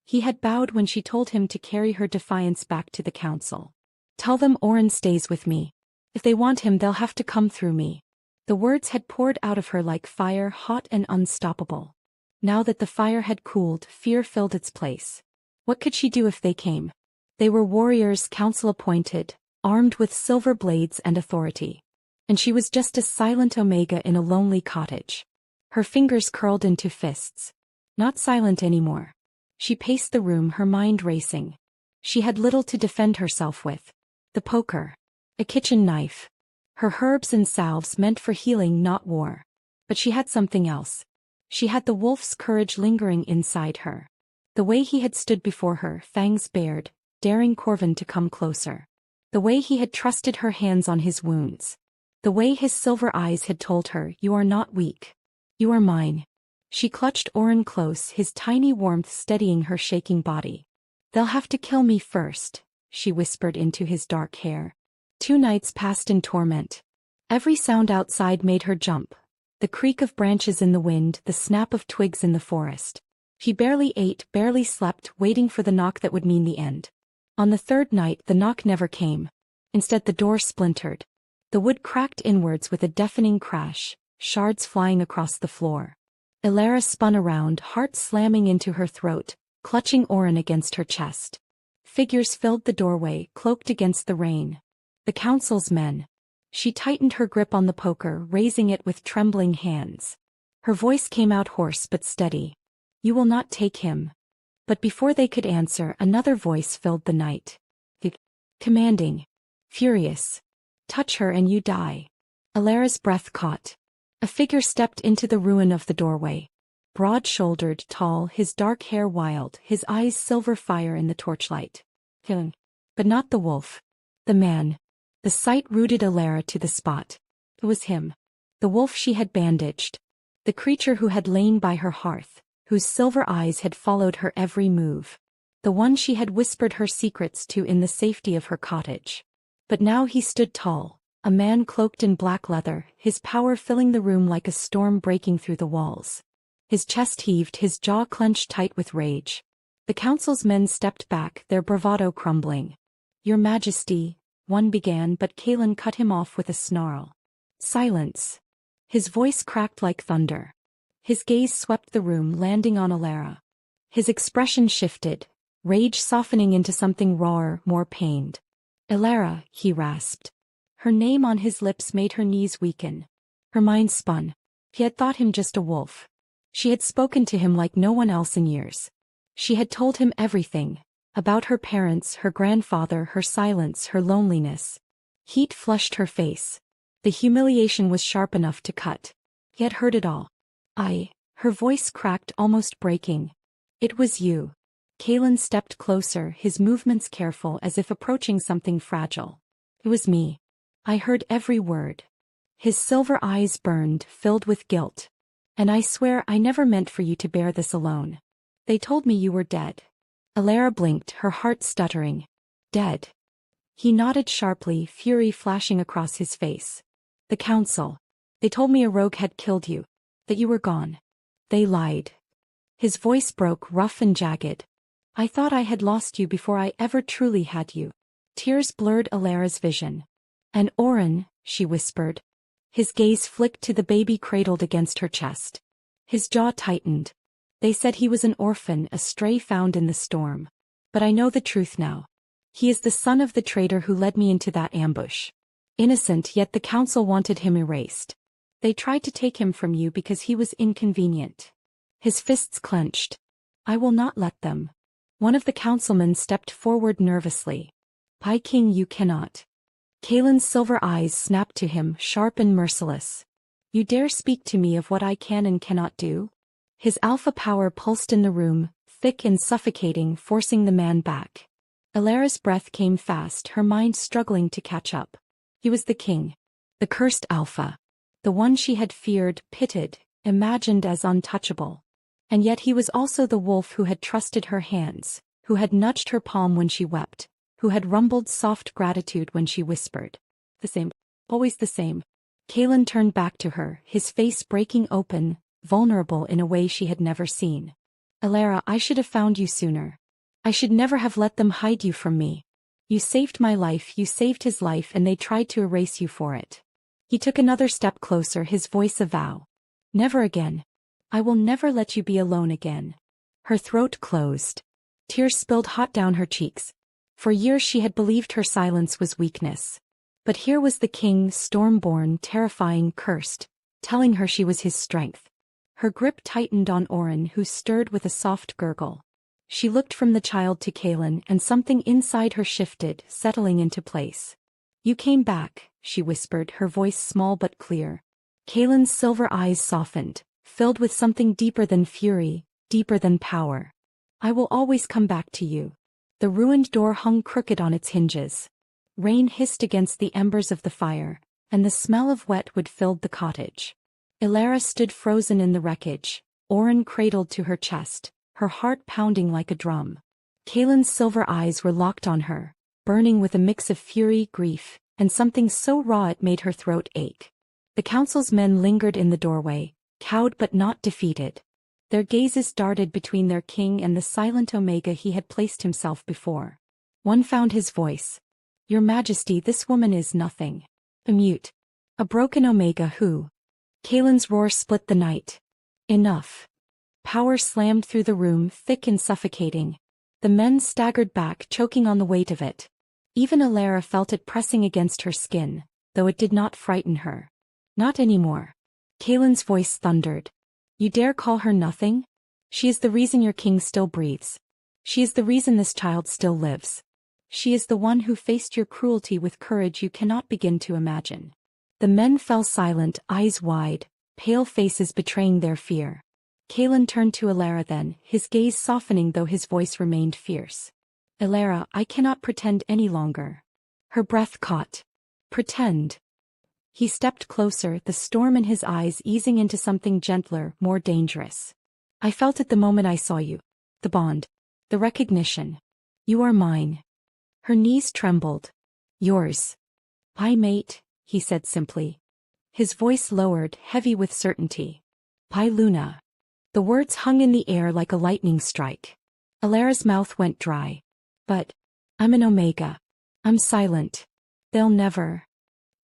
He had bowed when she told him to carry her defiance back to the council. Tell them Oren stays with me. If they want him, they'll have to come through me. The words had poured out of her like fire, hot and unstoppable. Now that the fire had cooled, fear filled its place. What could she do if they came? They were warriors, council-appointed, armed with silver blades and authority. And she was just a silent omega in a lonely cottage. Her fingers curled into fists. Not silent anymore. She paced the room, her mind racing. She had little to defend herself with. The poker. A kitchen knife. Her herbs and salves meant for healing, not war. But she had something else. She had the wolf's courage lingering inside her. The way he had stood before her, fangs bared, daring Corvin to come closer. The way he had trusted her hands on his wounds. The way his silver eyes had told her, you are not weak. You are mine. She clutched Oren close, his tiny warmth steadying her shaking body. They'll have to kill me first, she whispered into his dark hair. 2 nights passed in torment. Every sound outside made her jump. The creak of branches in the wind, the snap of twigs in the forest. She barely ate, barely slept, waiting for the knock that would mean the end. On the 3rd night the knock never came. Instead the door splintered. The wood cracked inwards with a deafening crash, shards flying across the floor. Alara spun around, heart slamming into her throat, clutching Oren against her chest. Figures filled the doorway, cloaked against the rain. The council's men. She tightened her grip on the poker, raising it with trembling hands. Her voice came out hoarse but steady. You will not take him. But before they could answer, another voice filled the night. Commanding. Furious. Touch her and you die. Alara's breath caught. A figure stepped into the ruin of the doorway. Broad-shouldered, tall, his dark hair wild, his eyes silver fire in the torchlight. But not the wolf. The man. The sight rooted Alara to the spot. It was him. The wolf she had bandaged. The creature who had lain by her hearth, whose silver eyes had followed her every move. The one she had whispered her secrets to in the safety of her cottage. But now he stood tall, a man cloaked in black leather, his power filling the room like a storm breaking through the walls. His chest heaved, his jaw clenched tight with rage. The council's men stepped back, their bravado crumbling. Your Majesty, one began, but Kaelin cut him off with a snarl. Silence. His voice cracked like thunder. His gaze swept the room, landing on Alara. His expression shifted, rage softening into something rawer, more pained. Alara, he rasped. Her name on his lips made her knees weaken. Her mind spun. He had thought him just a wolf. She had spoken to him like no one else in years. She had told him everything. About her parents, her grandfather, her silence, her loneliness. Heat flushed her face. The humiliation was sharp enough to cut. He had heard it all. Her voice cracked, almost breaking. It was you. Kalen stepped closer, his movements careful as if approaching something fragile. It was me. I heard every word. His silver eyes burned, filled with guilt. And I swear I never meant for you to bear this alone. They told me you were dead. Alara blinked, her heart stuttering. Dead. He nodded sharply, fury flashing across his face. The council. They told me a rogue had killed you. That you were gone. They lied. His voice broke, rough and jagged. I thought I had lost you before I ever truly had you. Tears blurred Alara's vision. And Oren, she whispered. His gaze flicked to the baby cradled against her chest. His jaw tightened. They said he was an orphan, a stray found in the storm. But I know the truth now. He is the son of the traitor who led me into that ambush. Innocent, yet the council wanted him erased. They tried to take him from you because he was inconvenient. His fists clenched. I will not let them. One of the councilmen stepped forward nervously. Pai King, you cannot. Kalen's silver eyes snapped to him, sharp and merciless. You dare speak to me of what I can and cannot do? His alpha power pulsed in the room, thick and suffocating, forcing the man back. Alara's breath came fast, her mind struggling to catch up. He was the king. The cursed alpha. The one she had feared, pitied, imagined as untouchable. And yet he was also the wolf who had trusted her hands, who had nudged her palm when she wept, who had rumbled soft gratitude when she whispered. The same. Always the same. Kalen turned back to her, his face breaking open, vulnerable in a way she had never seen. Alara, I should have found you sooner. I should never have let them hide you from me. You saved my life, you saved his life, and they tried to erase you for it. He took another step closer, his voice a vow. Never again. I will never let you be alone again. Her throat closed. Tears spilled hot down her cheeks. For years she had believed her silence was weakness. But here was the king, storm-born, terrifying, cursed, telling her she was his strength. Her grip tightened on Oren, who stirred with a soft gurgle. She looked from the child to Kalen, and something inside her shifted, settling into place. You came back, she whispered, her voice small but clear. Kalen's silver eyes softened, filled with something deeper than fury, deeper than power. I will always come back to you. The ruined door hung crooked on its hinges. Rain hissed against the embers of the fire, and the smell of wet wood filled the cottage. Alara stood frozen in the wreckage, Oren cradled to her chest, her heart pounding like a drum. Kalen's silver eyes were locked on her, burning with a mix of fury, grief, and something so raw it made her throat ache. The council's men lingered in the doorway, cowed but not defeated. Their gazes darted between their king and the silent Omega he had placed himself before. One found his voice. Your Majesty, this woman is nothing. A mute. A broken Omega who? Kalen's roar split the night. Enough. Power slammed through the room, thick and suffocating. The men staggered back, choking on the weight of it. Even Alara felt it pressing against her skin, though it did not frighten her. Not anymore. Kalen's voice thundered. You dare call her nothing? She is the reason your king still breathes. She is the reason this child still lives. She is the one who faced your cruelty with courage you cannot begin to imagine. The men fell silent, eyes wide, pale faces betraying their fear. Kalen turned to Alara then, his gaze softening though his voice remained fierce. Alara, I cannot pretend any longer. Her breath caught. Pretend. He stepped closer, the storm in his eyes easing into something gentler, more dangerous. I felt it the moment I saw you. The bond. The recognition. You are mine. Her knees trembled. Yours. Pai mate, he said simply. His voice lowered, heavy with certainty. Pai Luna. The words hung in the air like a lightning strike. Alara's mouth went dry. But, I'm an Omega. I'm silent. They'll never.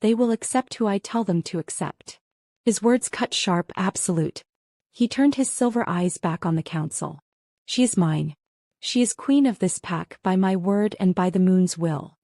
They will accept who I tell them to accept. His words cut sharp, absolute. He turned his silver eyes back on the council. She is mine. She is queen of this pack by my word and by the moon's will.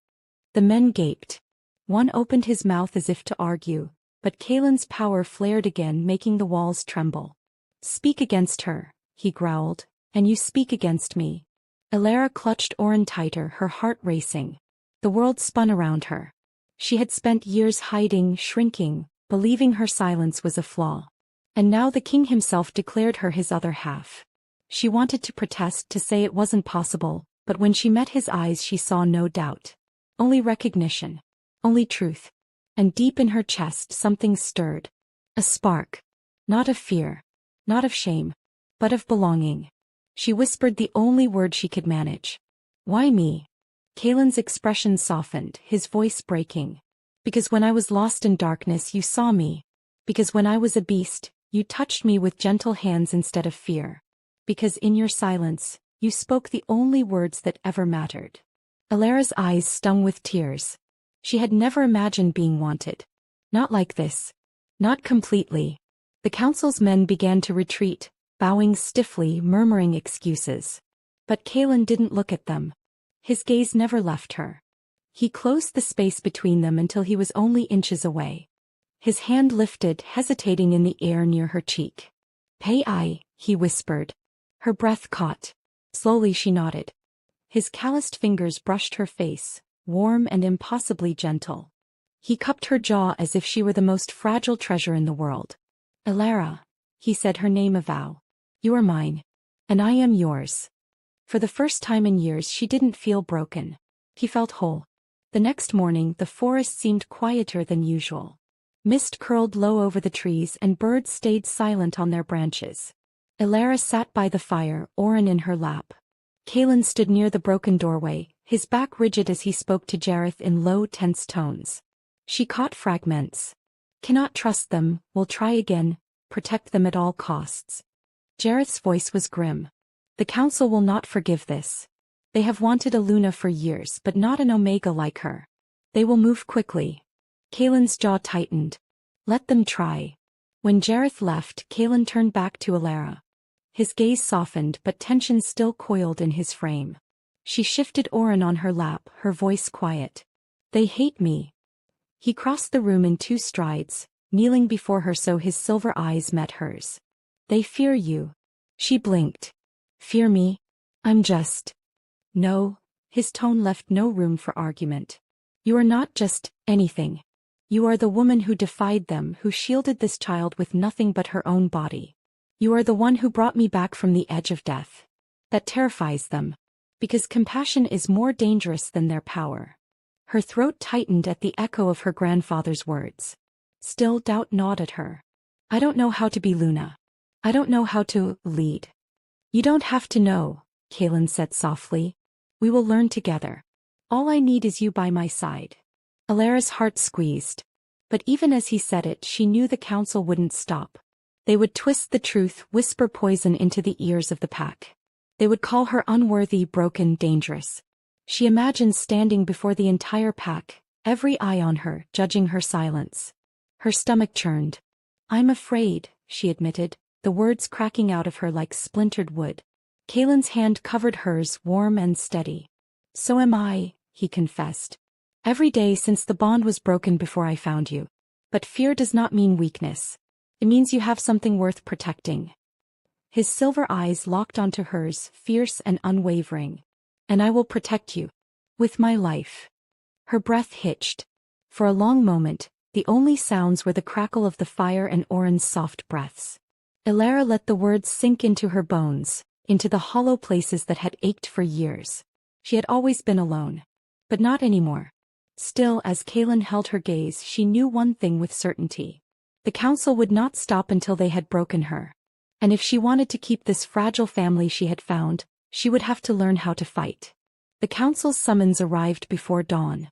The men gaped. One opened his mouth as if to argue, but Kalen's power flared again, making the walls tremble. Speak against her, he growled, and you speak against me. Alara clutched Oren tighter, her heart racing. The world spun around her. She had spent years hiding, shrinking, believing her silence was a flaw. And now the king himself declared her his other half. She wanted to protest, to say it wasn't possible, but when she met his eyes she saw no doubt. Only recognition. Only truth. And deep in her chest something stirred. A spark. Not of fear. Not of shame. But of belonging. She whispered the only word she could manage. "Why me?" Kalen's expression softened, his voice breaking. "Because when I was lost in darkness you saw me. Because when I was a beast, you touched me with gentle hands instead of fear. Because in your silence, you spoke the only words that ever mattered." Alara's eyes stung with tears. She had never imagined being wanted. Not like this. Not completely. The council's men began to retreat, bowing stiffly, murmuring excuses. But Kalen didn't look at them. His gaze never left her. He closed the space between them until he was only inches away. His hand lifted, hesitating in the air near her cheek. "Pei I," he whispered. Her breath caught. Slowly she nodded. His calloused fingers brushed her face, warm and impossibly gentle. He cupped her jaw as if she were the most fragile treasure in the world. "Alara," he said, her name a vow. "You are mine. And I am yours." For the first time in years she didn't feel broken. He felt whole. The next morning the forest seemed quieter than usual. Mist curled low over the trees and birds stayed silent on their branches. Alara sat by the fire, Oren in her lap. Kalen stood near the broken doorway, his back rigid as he spoke to Jareth in low, tense tones. She caught fragments. "Cannot trust them, will try again, protect them at all costs." Jareth's voice was grim. "The council will not forgive this. They have wanted a Luna for years but not an Omega like her. They will move quickly." Kalen's jaw tightened. "Let them try." When Jareth left, Kalen turned back to Alara. His gaze softened but tension still coiled in his frame. She shifted Oren on her lap, her voice quiet. "They hate me." He crossed the room in 2 strides, kneeling before her so his silver eyes met hers. "They fear you." She blinked. "Fear me? I'm just—" "No." His tone left no room for argument. "You are not just anything. You are the woman who defied them, who shielded this child with nothing but her own body. You are the one who brought me back from the edge of death. That terrifies them. Because compassion is more dangerous than their power." Her throat tightened at the echo of her grandfather's words. Still doubt gnawed at her. "I don't know how to be Luna. I don't know how to lead." "You don't have to know," Kalen said softly. "We will learn together. All I need is you by my side." Alara's heart squeezed. But even as he said it, she knew the council wouldn't stop. They would twist the truth, whisper poison into the ears of the pack. They would call her unworthy, broken, dangerous. She imagined standing before the entire pack, every eye on her, judging her silence. Her stomach churned. "I'm afraid," she admitted, the words cracking out of her like splintered wood. Kalen's hand covered hers, warm and steady. "So am I," he confessed. "Every day since the bond was broken before I found you. But fear does not mean weakness. It means you have something worth protecting." His silver eyes locked onto hers, fierce and unwavering. "And I will protect you. With my life." Her breath hitched. For a long moment, the only sounds were the crackle of the fire and Oren's soft breaths. Alara let the words sink into her bones, into the hollow places that had ached for years. She had always been alone. But not anymore. Still, as Kalen held her gaze, she knew one thing with certainty. The council would not stop until they had broken her. And if she wanted to keep this fragile family she had found, she would have to learn how to fight. The council's summons arrived before dawn.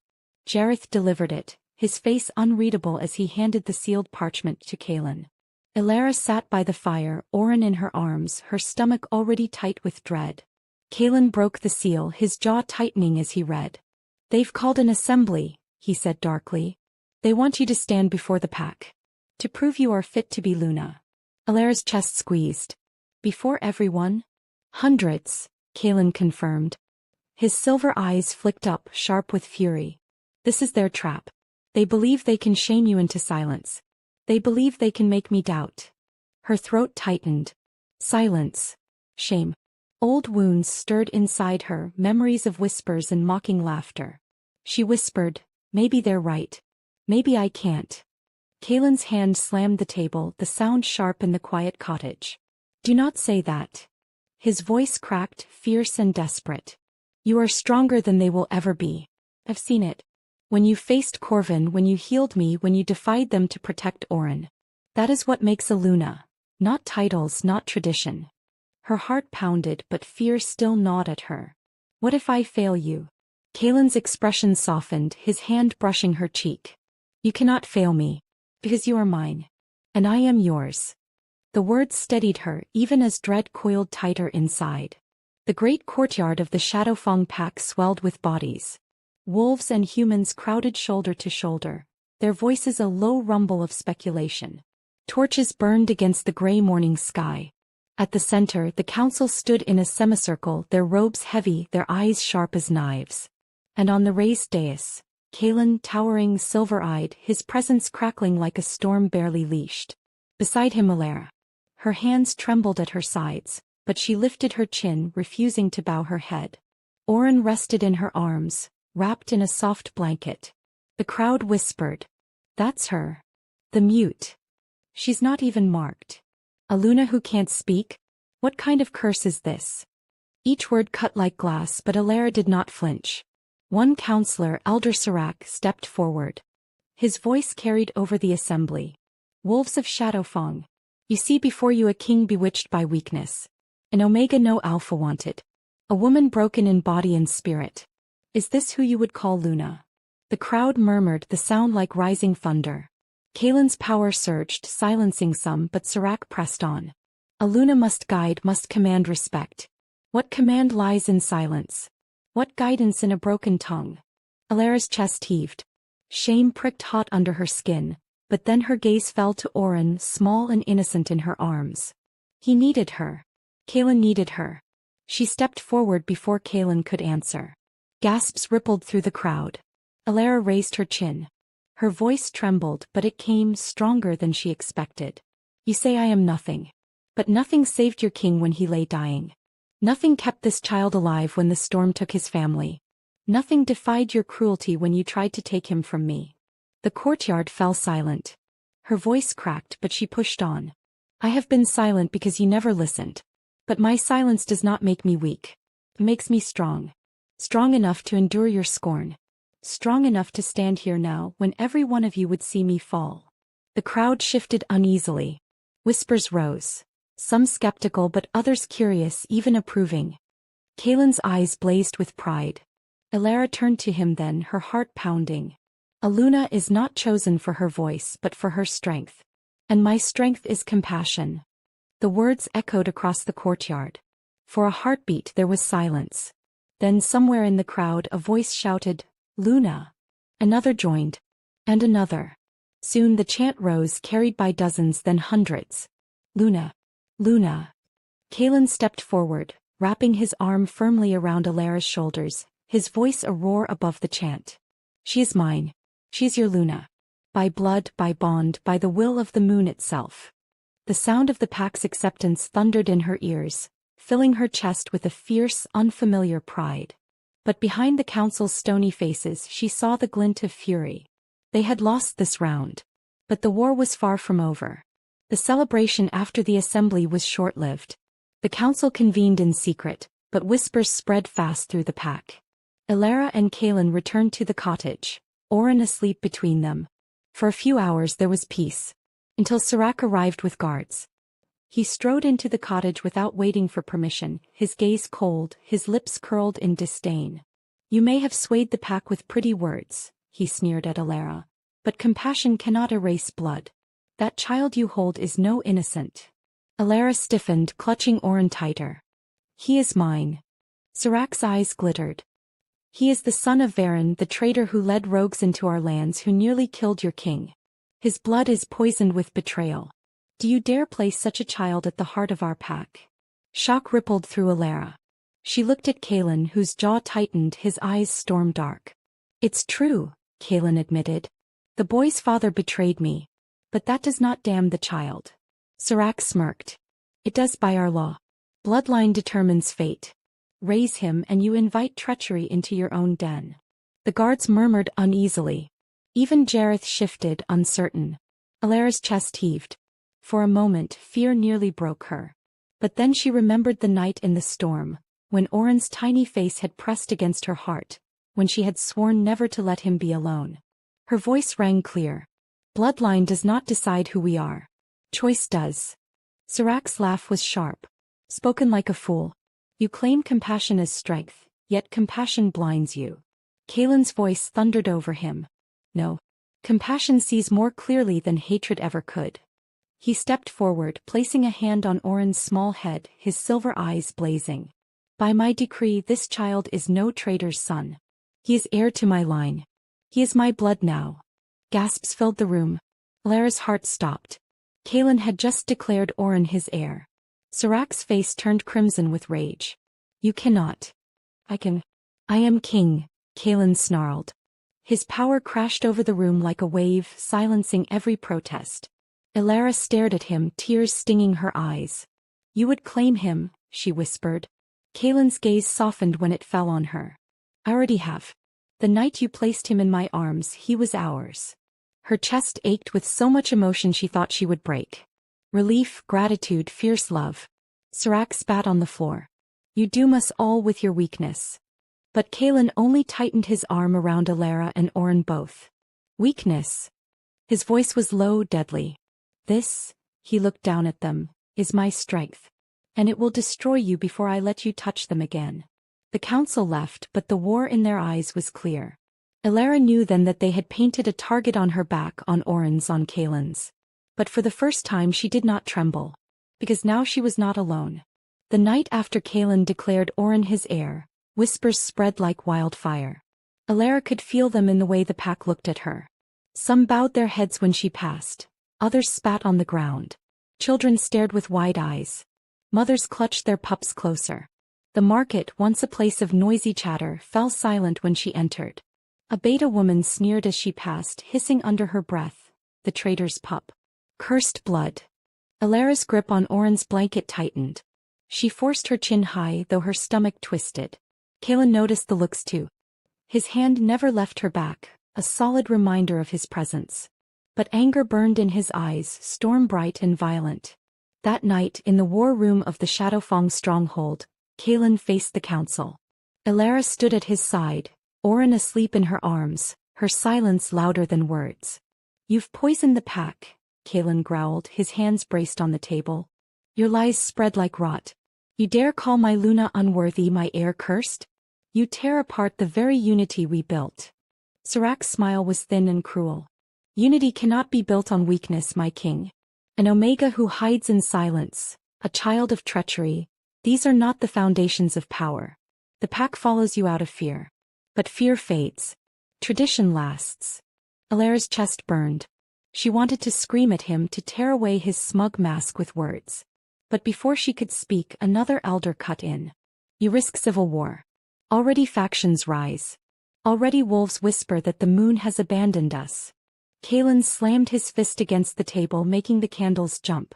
Jareth delivered it, his face unreadable as he handed the sealed parchment to Kalen. Alara sat by the fire, Oren in her arms, her stomach already tight with dread. Kalen broke the seal, his jaw tightening as he read. "They've called an assembly," he said darkly. "They want you to stand before the pack. To prove you are fit to be Luna." Alara's chest squeezed. "Before everyone?" "Hundreds," Kalen confirmed. His silver eyes flicked up, sharp with fury. "This is their trap. They believe they can shame you into silence. They believe they can make me doubt." Her throat tightened. Silence. Shame. Old wounds stirred inside her, memories of whispers and mocking laughter. She whispered, "Maybe they're right. Maybe I can't." Kaelin's hand slammed the table, the sound sharp in the quiet cottage. "Do not say that." His voice cracked, fierce and desperate. "You are stronger than they will ever be. I've seen it. When you faced Corvin, when you healed me, when you defied them to protect Orin. That is what makes a Luna. Not titles, not tradition." Her heart pounded, but fear still gnawed at her. "What if I fail you?" Kaelin's expression softened, his hand brushing her cheek. "You cannot fail me. Because you are mine. And I am yours." The words steadied her, even as dread coiled tighter inside. The great courtyard of the Shadowfang pack swelled with bodies. Wolves and humans crowded shoulder to shoulder, their voices a low rumble of speculation. Torches burned against the gray morning sky. At the center, the council stood in a semicircle, their robes heavy, their eyes sharp as knives. And on the raised dais, Kaelin, towering, silver-eyed, his presence crackling like a storm barely leashed. Beside him Alara. Her hands trembled at her sides, but she lifted her chin, refusing to bow her head. Orin rested in her arms, wrapped in a soft blanket. The crowd whispered. "That's her. The mute. She's not even marked. A Luna who can't speak? What kind of curse is this?" Each word cut like glass, but Alara did not flinch. One counselor, Elder Serac, stepped forward. His voice carried over the assembly. "Wolves of Shadowfang, you see before you a king bewitched by weakness. An Omega no Alpha wanted. A woman broken in body and spirit. Is this who you would call Luna?" The crowd murmured, the sound like rising thunder. Kaelin's power surged, silencing some, but Serac pressed on. "A Luna must guide, must command respect. What command lies in silence? What guidance in a broken tongue?" Alara's chest heaved. Shame pricked hot under her skin, but then her gaze fell to Orin, small and innocent in her arms. He needed her. Kaelin needed her. She stepped forward before Kaelin could answer. Gasps rippled through the crowd. Alara raised her chin. Her voice trembled, but it came stronger than she expected. "You say I am nothing. But nothing saved your king when he lay dying. Nothing kept this child alive when the storm took his family. Nothing defied your cruelty when you tried to take him from me." The courtyard fell silent. Her voice cracked, but she pushed on. "I have been silent because you never listened. But my silence does not make me weak. It makes me strong. Strong enough to endure your scorn. Strong enough to stand here now when every one of you would see me fall." The crowd shifted uneasily. Whispers rose. Some skeptical but others curious, even approving. Kaelin's eyes blazed with pride. Alara turned to him then, her heart pounding. "A Luna is not chosen for her voice but for her strength. And my strength is compassion." The words echoed across the courtyard. For a heartbeat there was silence. Then somewhere in the crowd a voice shouted, "Luna." Another joined. And another. Soon the chant rose, carried by dozens, then hundreds. "Luna. Luna." Kaelin stepped forward, wrapping his arm firmly around Alara's shoulders, his voice a roar above the chant. "She is mine. She is your Luna. By blood, by bond, by the will of the moon itself." The sound of the pack's acceptance thundered in her ears, filling her chest with a fierce, unfamiliar pride. But behind the council's stony faces she saw the glint of fury. They had lost this round. But the war was far from over. The celebration after the assembly was short-lived. The council convened in secret, but whispers spread fast through the pack. Alara and Kaelin returned to the cottage, Orin asleep between them. For a few hours there was peace. Until Serac arrived with guards. He strode into the cottage without waiting for permission, his gaze cold, his lips curled in disdain. "You may have swayed the pack with pretty words," he sneered at Alara, "but compassion cannot erase blood. That child you hold is no innocent." Alara stiffened, clutching Orin tighter. "He is mine." Serac's eyes glittered. "He is the son of Varen, the traitor who led rogues into our lands, who nearly killed your king. His blood is poisoned with betrayal. Do you dare place such a child at the heart of our pack?" Shock rippled through Alara. She looked at Kaelin, whose jaw tightened, his eyes storm-dark. "It's true," Kaelin admitted. "The boy's father betrayed me. But that does not damn the child." Serac smirked. "It does by our law. Bloodline determines fate. Raise him and you invite treachery into your own den." The guards murmured uneasily. Even Jareth shifted, uncertain. Alara's chest heaved. For a moment, fear nearly broke her. But then she remembered the night in the storm, when Oren's tiny face had pressed against her heart, when she had sworn never to let him be alone. Her voice rang clear. Bloodline does not decide who we are. Choice does. Sirach's laugh was sharp. Spoken like a fool. You claim compassion as strength, yet compassion blinds you. Kalen's voice thundered over him. No. Compassion sees more clearly than hatred ever could. He stepped forward, placing a hand on Oren's small head, his silver eyes blazing. By my decree, this child is no traitor's son. He is heir to my line. He is my blood now. Gasps filled the room. Alara's heart stopped. Kalen had just declared Oren his heir. Sirach's face turned crimson with rage. You cannot. I can. I am king, Kalen snarled. His power crashed over the room like a wave, silencing every protest. Alara stared at him, tears stinging her eyes. You would claim him, she whispered. Kalen's gaze softened when it fell on her. I already have. The night you placed him in my arms, he was ours. Her chest ached with so much emotion she thought she would break. Relief, gratitude, fierce love. Sirach spat on the floor. You doom us all with your weakness. But Kalen only tightened his arm around Alara and Oren both. Weakness. His voice was low, deadly. This, he looked down at them, is my strength. And it will destroy you before I let you touch them again. The council left, but the war in their eyes was clear. Alara knew then that they had painted a target on her back, on Oren's, on Kalen's. But for the first time she did not tremble. Because now she was not alone. The night after Kalen declared Oren his heir, whispers spread like wildfire. Alara could feel them in the way the pack looked at her. Some bowed their heads when she passed. Others spat on the ground. Children stared with wide eyes. Mothers clutched their pups closer. The market, once a place of noisy chatter, fell silent when she entered. A beta woman sneered as she passed, hissing under her breath, the traitor's pup. Cursed blood. Alara's grip on Oren's blanket tightened. She forced her chin high, though her stomach twisted. Kalen noticed the looks too. His hand never left her back, a solid reminder of his presence. But anger burned in his eyes, storm-bright and violent. That night, in the war room of the Shadowfang stronghold, Kalen faced the council. Alara stood at his side, Oren asleep in her arms, her silence louder than words. You've poisoned the pack, Kalen growled, his hands braced on the table. Your lies spread like rot. You dare call my Luna unworthy, my heir cursed? You tear apart the very unity we built. Sirach's smile was thin and cruel. Unity cannot be built on weakness, my king. An Omega who hides in silence, a child of treachery, these are not the foundations of power. The pack follows you out of fear. But fear fades. Tradition lasts. Alara's chest burned. She wanted to scream at him, to tear away his smug mask with words. But before she could speak, another elder cut in. You risk civil war. Already factions rise. Already wolves whisper that the moon has abandoned us. Kalen slammed his fist against the table, making the candles jump.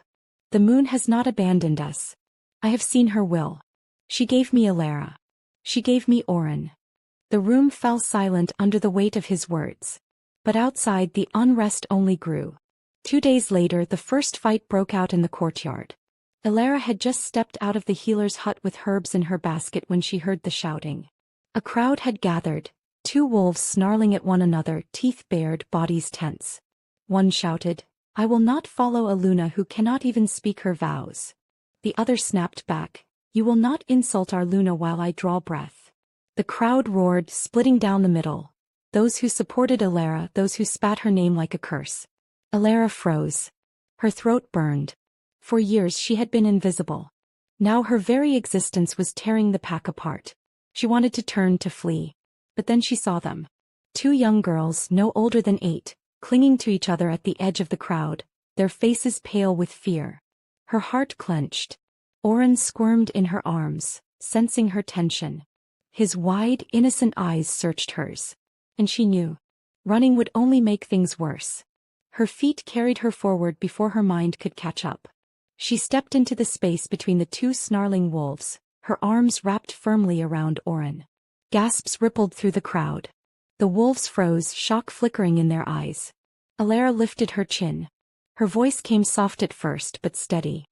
The moon has not abandoned us. I have seen her will. She gave me Alara. She gave me Oren. The room fell silent under the weight of his words. But outside the unrest only grew. 2 days later the first fight broke out in the courtyard. Alara had just stepped out of the healer's hut with herbs in her basket when she heard the shouting. A crowd had gathered, 2 wolves snarling at one another, teeth bared, bodies tense. One shouted, I will not follow a Luna who cannot even speak her vows. The other snapped back, you will not insult our Luna while I draw breath. The crowd roared, splitting down the middle. Those who supported Alara, those who spat her name like a curse. Alara froze. Her throat burned. For years she had been invisible. Now her very existence was tearing the pack apart. She wanted to turn, to flee. But then she saw them. 2 young girls, no older than 8, clinging to each other at the edge of the crowd, their faces pale with fear. Her heart clenched. Oren squirmed in her arms, sensing her tension. His wide, innocent eyes searched hers. And she knew. Running would only make things worse. Her feet carried her forward before her mind could catch up. She stepped into the space between the 2 snarling wolves, her arms wrapped firmly around Oren. Gasps rippled through the crowd. The wolves froze, shock flickering in their eyes. Alara lifted her chin. Her voice came soft at first but steady.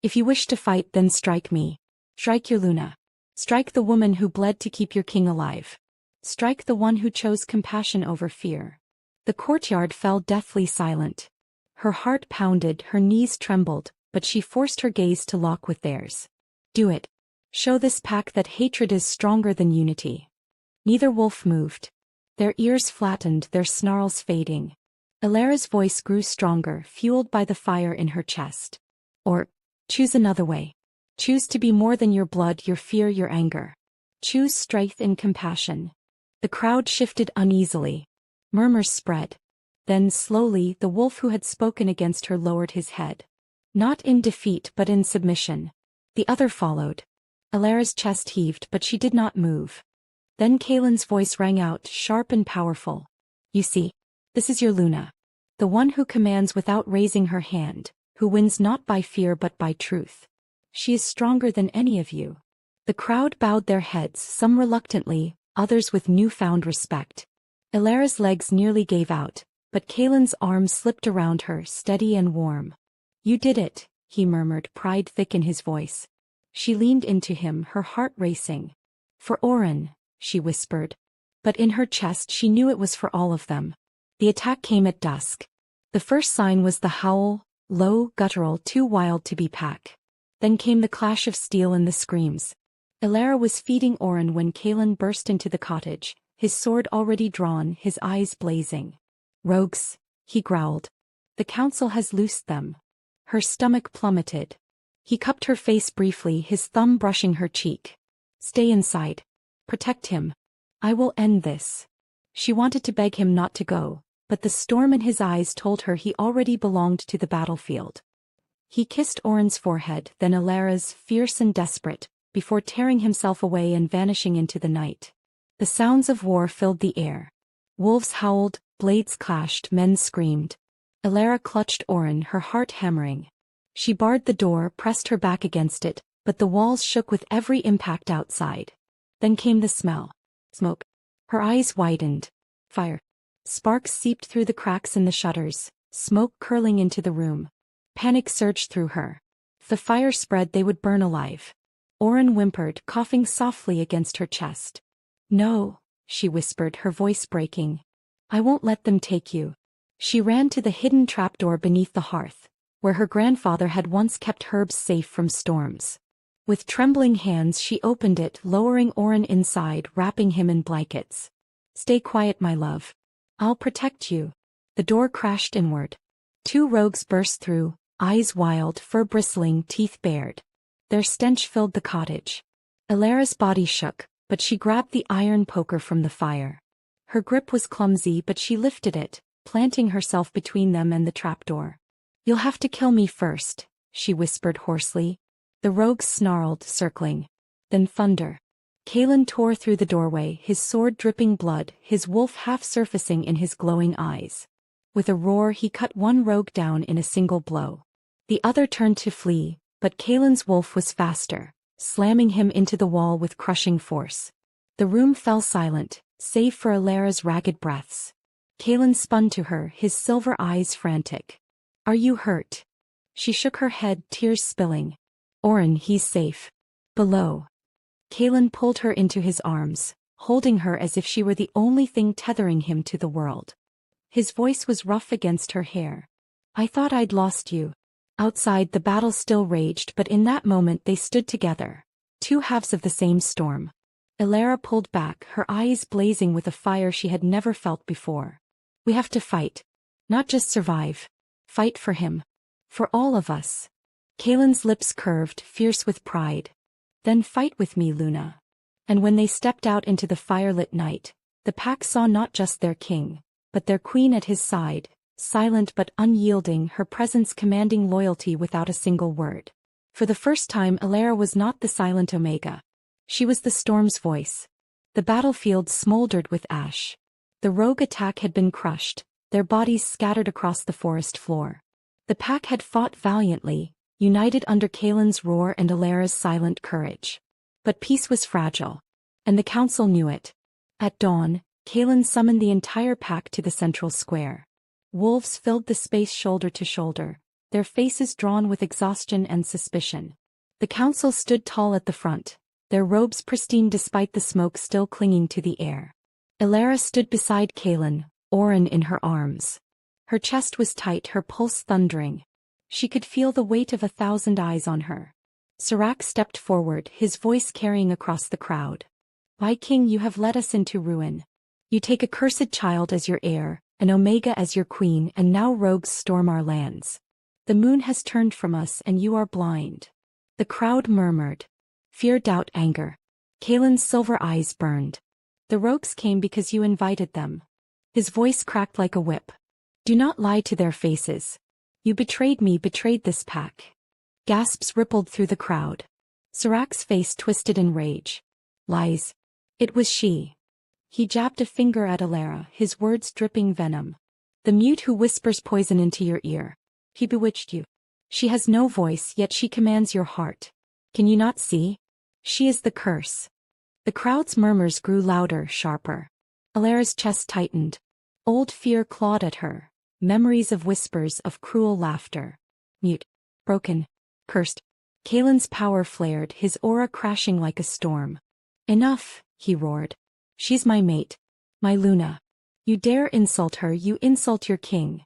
If you wish to fight, then strike me. Strike your Luna. Strike the woman who bled to keep your king alive. Strike the one who chose compassion over fear. The courtyard fell deathly silent. Her heart pounded, her knees trembled, but she forced her gaze to lock with theirs. Do it. Show this pack that hatred is stronger than unity. Neither wolf moved. Their ears flattened, their snarls fading. Alara's voice grew stronger, fueled by the fire in her chest. Or, choose another way. Choose to be more than your blood, your fear, your anger. Choose strength and compassion. The crowd shifted uneasily. Murmurs spread. Then slowly, the wolf who had spoken against her lowered his head. Not in defeat but in submission. The other followed. Alara's chest heaved, but she did not move. Then Kaelin's voice rang out, sharp and powerful. You see, this is your Luna. The one who commands without raising her hand, who wins not by fear but by truth. She is stronger than any of you. The crowd bowed their heads, some reluctantly, others with newfound respect. Alara's legs nearly gave out, but Kaelin's arms slipped around her, steady and warm. You did it, he murmured, pride thick in his voice. She leaned into him, her heart racing. For Oren, she whispered. But in her chest she knew it was for all of them. The attack came at dusk. The first sign was the howl, low, guttural, too wild to be pack. Then came the clash of steel and the screams. Alara was feeding Oren when Kaelin burst into the cottage, his sword already drawn, his eyes blazing. Rogues, he growled. The council has loosed them. Her stomach plummeted. He cupped her face briefly, his thumb brushing her cheek. Stay inside. Protect him. I will end this. She wanted to beg him not to go, but the storm in his eyes told her he already belonged to the battlefield. He kissed Oren's forehead, then Alara's, fierce and desperate, before tearing himself away and vanishing into the night. The sounds of war filled the air. Wolves howled, blades clashed, men screamed. Alara clutched Oren, her heart hammering. She barred the door, pressed her back against it, but the walls shook with every impact outside. Then came the smell. Smoke. Her eyes widened. Fire. Sparks seeped through the cracks in the shutters, smoke curling into the room. Panic surged through her. If the fire spread, they would burn alive. Oren whimpered, coughing softly against her chest. No, she whispered, her voice breaking. I won't let them take you. She ran to the hidden trapdoor beneath the hearth, where her grandfather had once kept herbs safe from storms. With trembling hands she opened it, lowering Oren inside, wrapping him in blankets. Stay quiet, my love. I'll protect you. The door crashed inward. Two rogues burst through, eyes wild, fur bristling, teeth bared. Their stench filled the cottage. Alara's body shook, but she grabbed the iron poker from the fire. Her grip was clumsy, but she lifted it, planting herself between them and the trapdoor. You'll have to kill me first, she whispered hoarsely. The rogues snarled, circling. Then thunder. Kaelin tore through the doorway, his sword dripping blood, his wolf half surfacing in his glowing eyes. With a roar he cut one rogue down in a single blow. The other turned to flee, but Kaelin's wolf was faster, slamming him into the wall with crushing force. The room fell silent, save for Alara's ragged breaths. Kaelin spun to her, his silver eyes frantic. Are you hurt? She shook her head, tears spilling. Oren, he's safe. Below. Kaelin pulled her into his arms, holding her as if she were the only thing tethering him to the world. His voice was rough against her hair. I thought I'd lost you. Outside the battle still raged, but in that moment they stood together. Two halves of the same storm. Alara pulled back, her eyes blazing with a fire she had never felt before. We have to fight. Not just survive. Fight for him. For all of us. Kaelin's lips curved, fierce with pride. Then fight with me, Luna. And when they stepped out into the firelit night, the pack saw not just their king, but their queen at his side, silent but unyielding, her presence commanding loyalty without a single word. For the first time Alara was not the silent Omega. She was the storm's voice. The battlefield smoldered with ash. The rogue attack had been crushed, their bodies scattered across the forest floor. The pack had fought valiantly, united under Kaelin's roar and Alara's silent courage. But peace was fragile. And the council knew it. At dawn, Kaelin summoned the entire pack to the central square. Wolves filled the space shoulder to shoulder, their faces drawn with exhaustion and suspicion. The council stood tall at the front, their robes pristine despite the smoke still clinging to the air. Elara stood beside Kaelin, Orin in her arms. Her chest was tight, her pulse thundering. She could feel the weight of 1,000 eyes on her. Serac stepped forward, his voice carrying across the crowd. "My king, you have led us into ruin. You take a cursed child as your heir, an Omega as your queen, and now rogues storm our lands. The moon has turned from us and you are blind." The crowd murmured. Fear, doubt, anger. Kaelin's silver eyes burned. "The rogues came because you invited them." His voice cracked like a whip. "Do not lie to their faces. You betrayed me, betrayed this pack." Gasps rippled through the crowd. Serac's face twisted in rage. "Lies. It was she." He jabbed a finger at Elara, his words dripping venom. "The mute who whispers poison into your ear. He bewitched you. She has no voice, yet she commands your heart. Can you not see? She is the curse." The crowd's murmurs grew louder, sharper. Elara's chest tightened. Old fear clawed at her, memories of whispers of cruel laughter. Mute. Broken. Cursed. Kaelin's power flared, his aura crashing like a storm. "Enough," he roared. "She's my mate. My Luna. You dare insult her, you insult your king."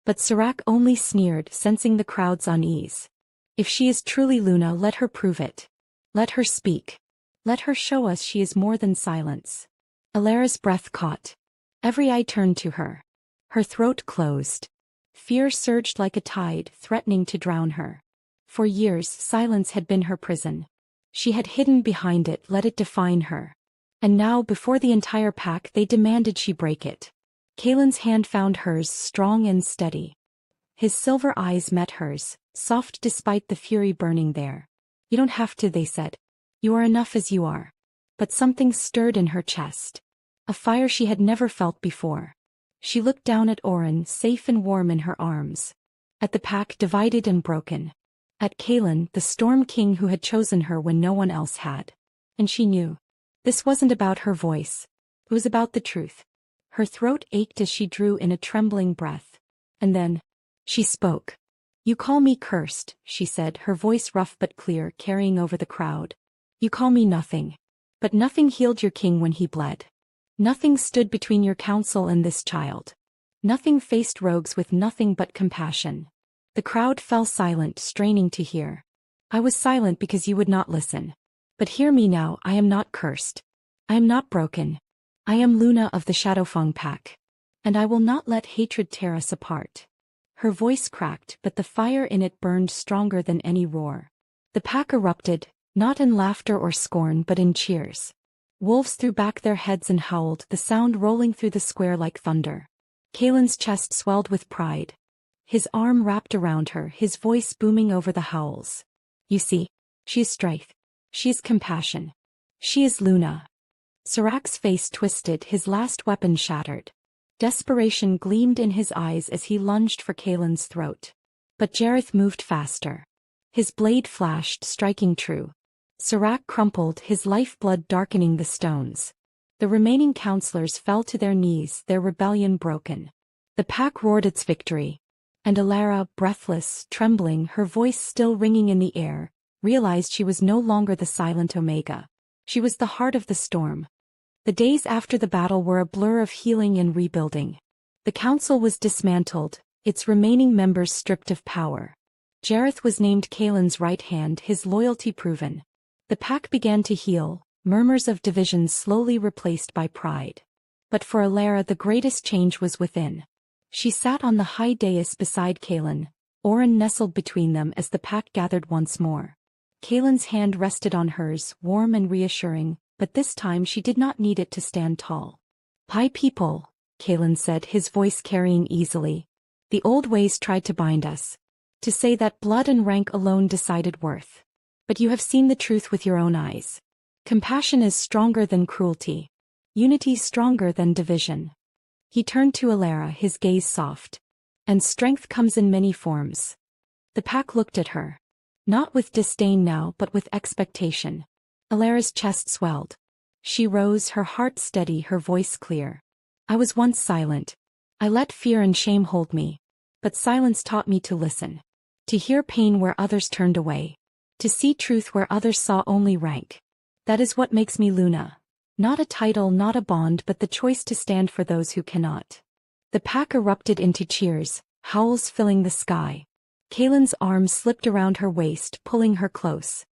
But Serac only sneered, sensing the crowd's unease. "If she is truly Luna, let her prove it. Let her speak. Let her show us she is more than silence." Elara's breath caught. Every eye turned to her. Her throat closed. Fear surged like a tide, threatening to drown her. For years, silence had been her prison. She had hidden behind it, let it define her. And now, before the entire pack, they demanded she break it. Kaelin's hand found hers, strong and steady. His silver eyes met hers, soft despite the fury burning there. "You don't have to," they said. "You are enough as you are." But something stirred in her chest. A fire she had never felt before. She looked down at Orin, safe and warm in her arms. At the pack, divided and broken. At Kaelin, the Storm King who had chosen her when no one else had. And she knew. This wasn't about her voice. It was about the truth. Her throat ached as she drew in a trembling breath. And then, she spoke. "You call me cursed," she said, her voice rough but clear, carrying over the crowd. "You call me nothing. But nothing healed your king when he bled. Nothing stood between your council and this child. Nothing faced rogues with nothing but compassion." The crowd fell silent, straining to hear. "I was silent because you would not listen. But hear me now, I am not cursed. I am not broken. I am Luna of the Shadowfang pack. And I will not let hatred tear us apart." Her voice cracked, but the fire in it burned stronger than any roar. The pack erupted, not in laughter or scorn but in cheers. Wolves threw back their heads and howled, the sound rolling through the square like thunder. Kaelin's chest swelled with pride. His arm wrapped around her, his voice booming over the howls. "You see, she is strength. She is compassion. She is Luna." Serac's face twisted, his last weapon shattered. Desperation gleamed in his eyes as he lunged for Kaelin's throat. But Jareth moved faster. His blade flashed, striking true. Serac crumpled, his lifeblood darkening the stones. The remaining counselors fell to their knees, their rebellion broken. The pack roared its victory. And Elara, breathless, trembling, her voice still ringing in the air, realized she was no longer the silent Omega. She was the heart of the storm. The days after the battle were a blur of healing and rebuilding. The council was dismantled, its remaining members stripped of power. Jareth was named Kaelin's right hand, his loyalty proven. The pack began to heal, murmurs of division slowly replaced by pride. But for Elara the greatest change was within. She sat on the high dais beside Kaelin, Orin nestled between them as the pack gathered once more. Kaelin's hand rested on hers, warm and reassuring, but this time she did not need it to stand tall. "My people," Kaelin said, his voice carrying easily. "The old ways tried to bind us. To say that blood and rank alone decided worth. But you have seen the truth with your own eyes. Compassion is stronger than cruelty. Unity stronger than division." He turned to Elara, his gaze soft. "And strength comes in many forms." The pack looked at her. Not with disdain now, but with expectation. Elara's chest swelled. She rose, her heart steady, her voice clear. "I was once silent. I let fear and shame hold me. But silence taught me to listen. To hear pain where others turned away. To see truth where others saw only rank. That is what makes me Luna. Not a title, not a bond, but the choice to stand for those who cannot. The pack erupted into cheers, howls filling the sky. Kalen's arms slipped around her waist, pulling her close.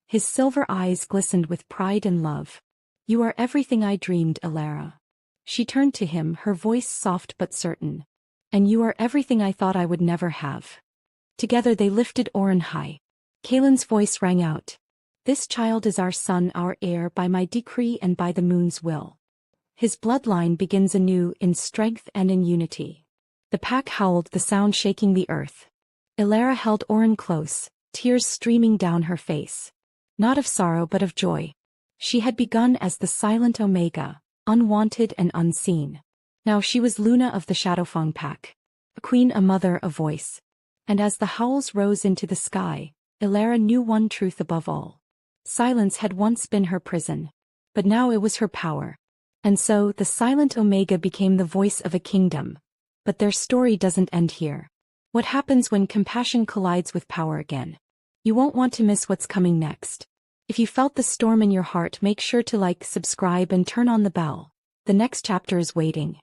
His silver eyes glistened with pride and love. You are everything I dreamed, Alara. She turned to him, her voice soft but certain. And you are everything I thought I would never have. Together they lifted Orin high. Kalen's voice rang out. This child is our son, our heir, by my decree and by the moon's will. His bloodline begins anew in strength and in unity. The pack howled, the sound shaking the earth. Alara held Orin close, tears streaming down her face. Not of sorrow but of joy. She had begun as the silent Omega, unwanted and unseen. Now she was Luna of the Shadowfang pack. A queen, a mother, a voice. And as the howls rose into the sky, Alara knew one truth above all. Silence had once been her prison. But now it was her power. And so, the silent Omega became the voice of a kingdom. But their story doesn't end here. What happens when compassion collides with power again? You won't want to miss what's coming next. If you felt the storm in your heart, make sure to like, subscribe and turn on the bell. The next chapter is waiting.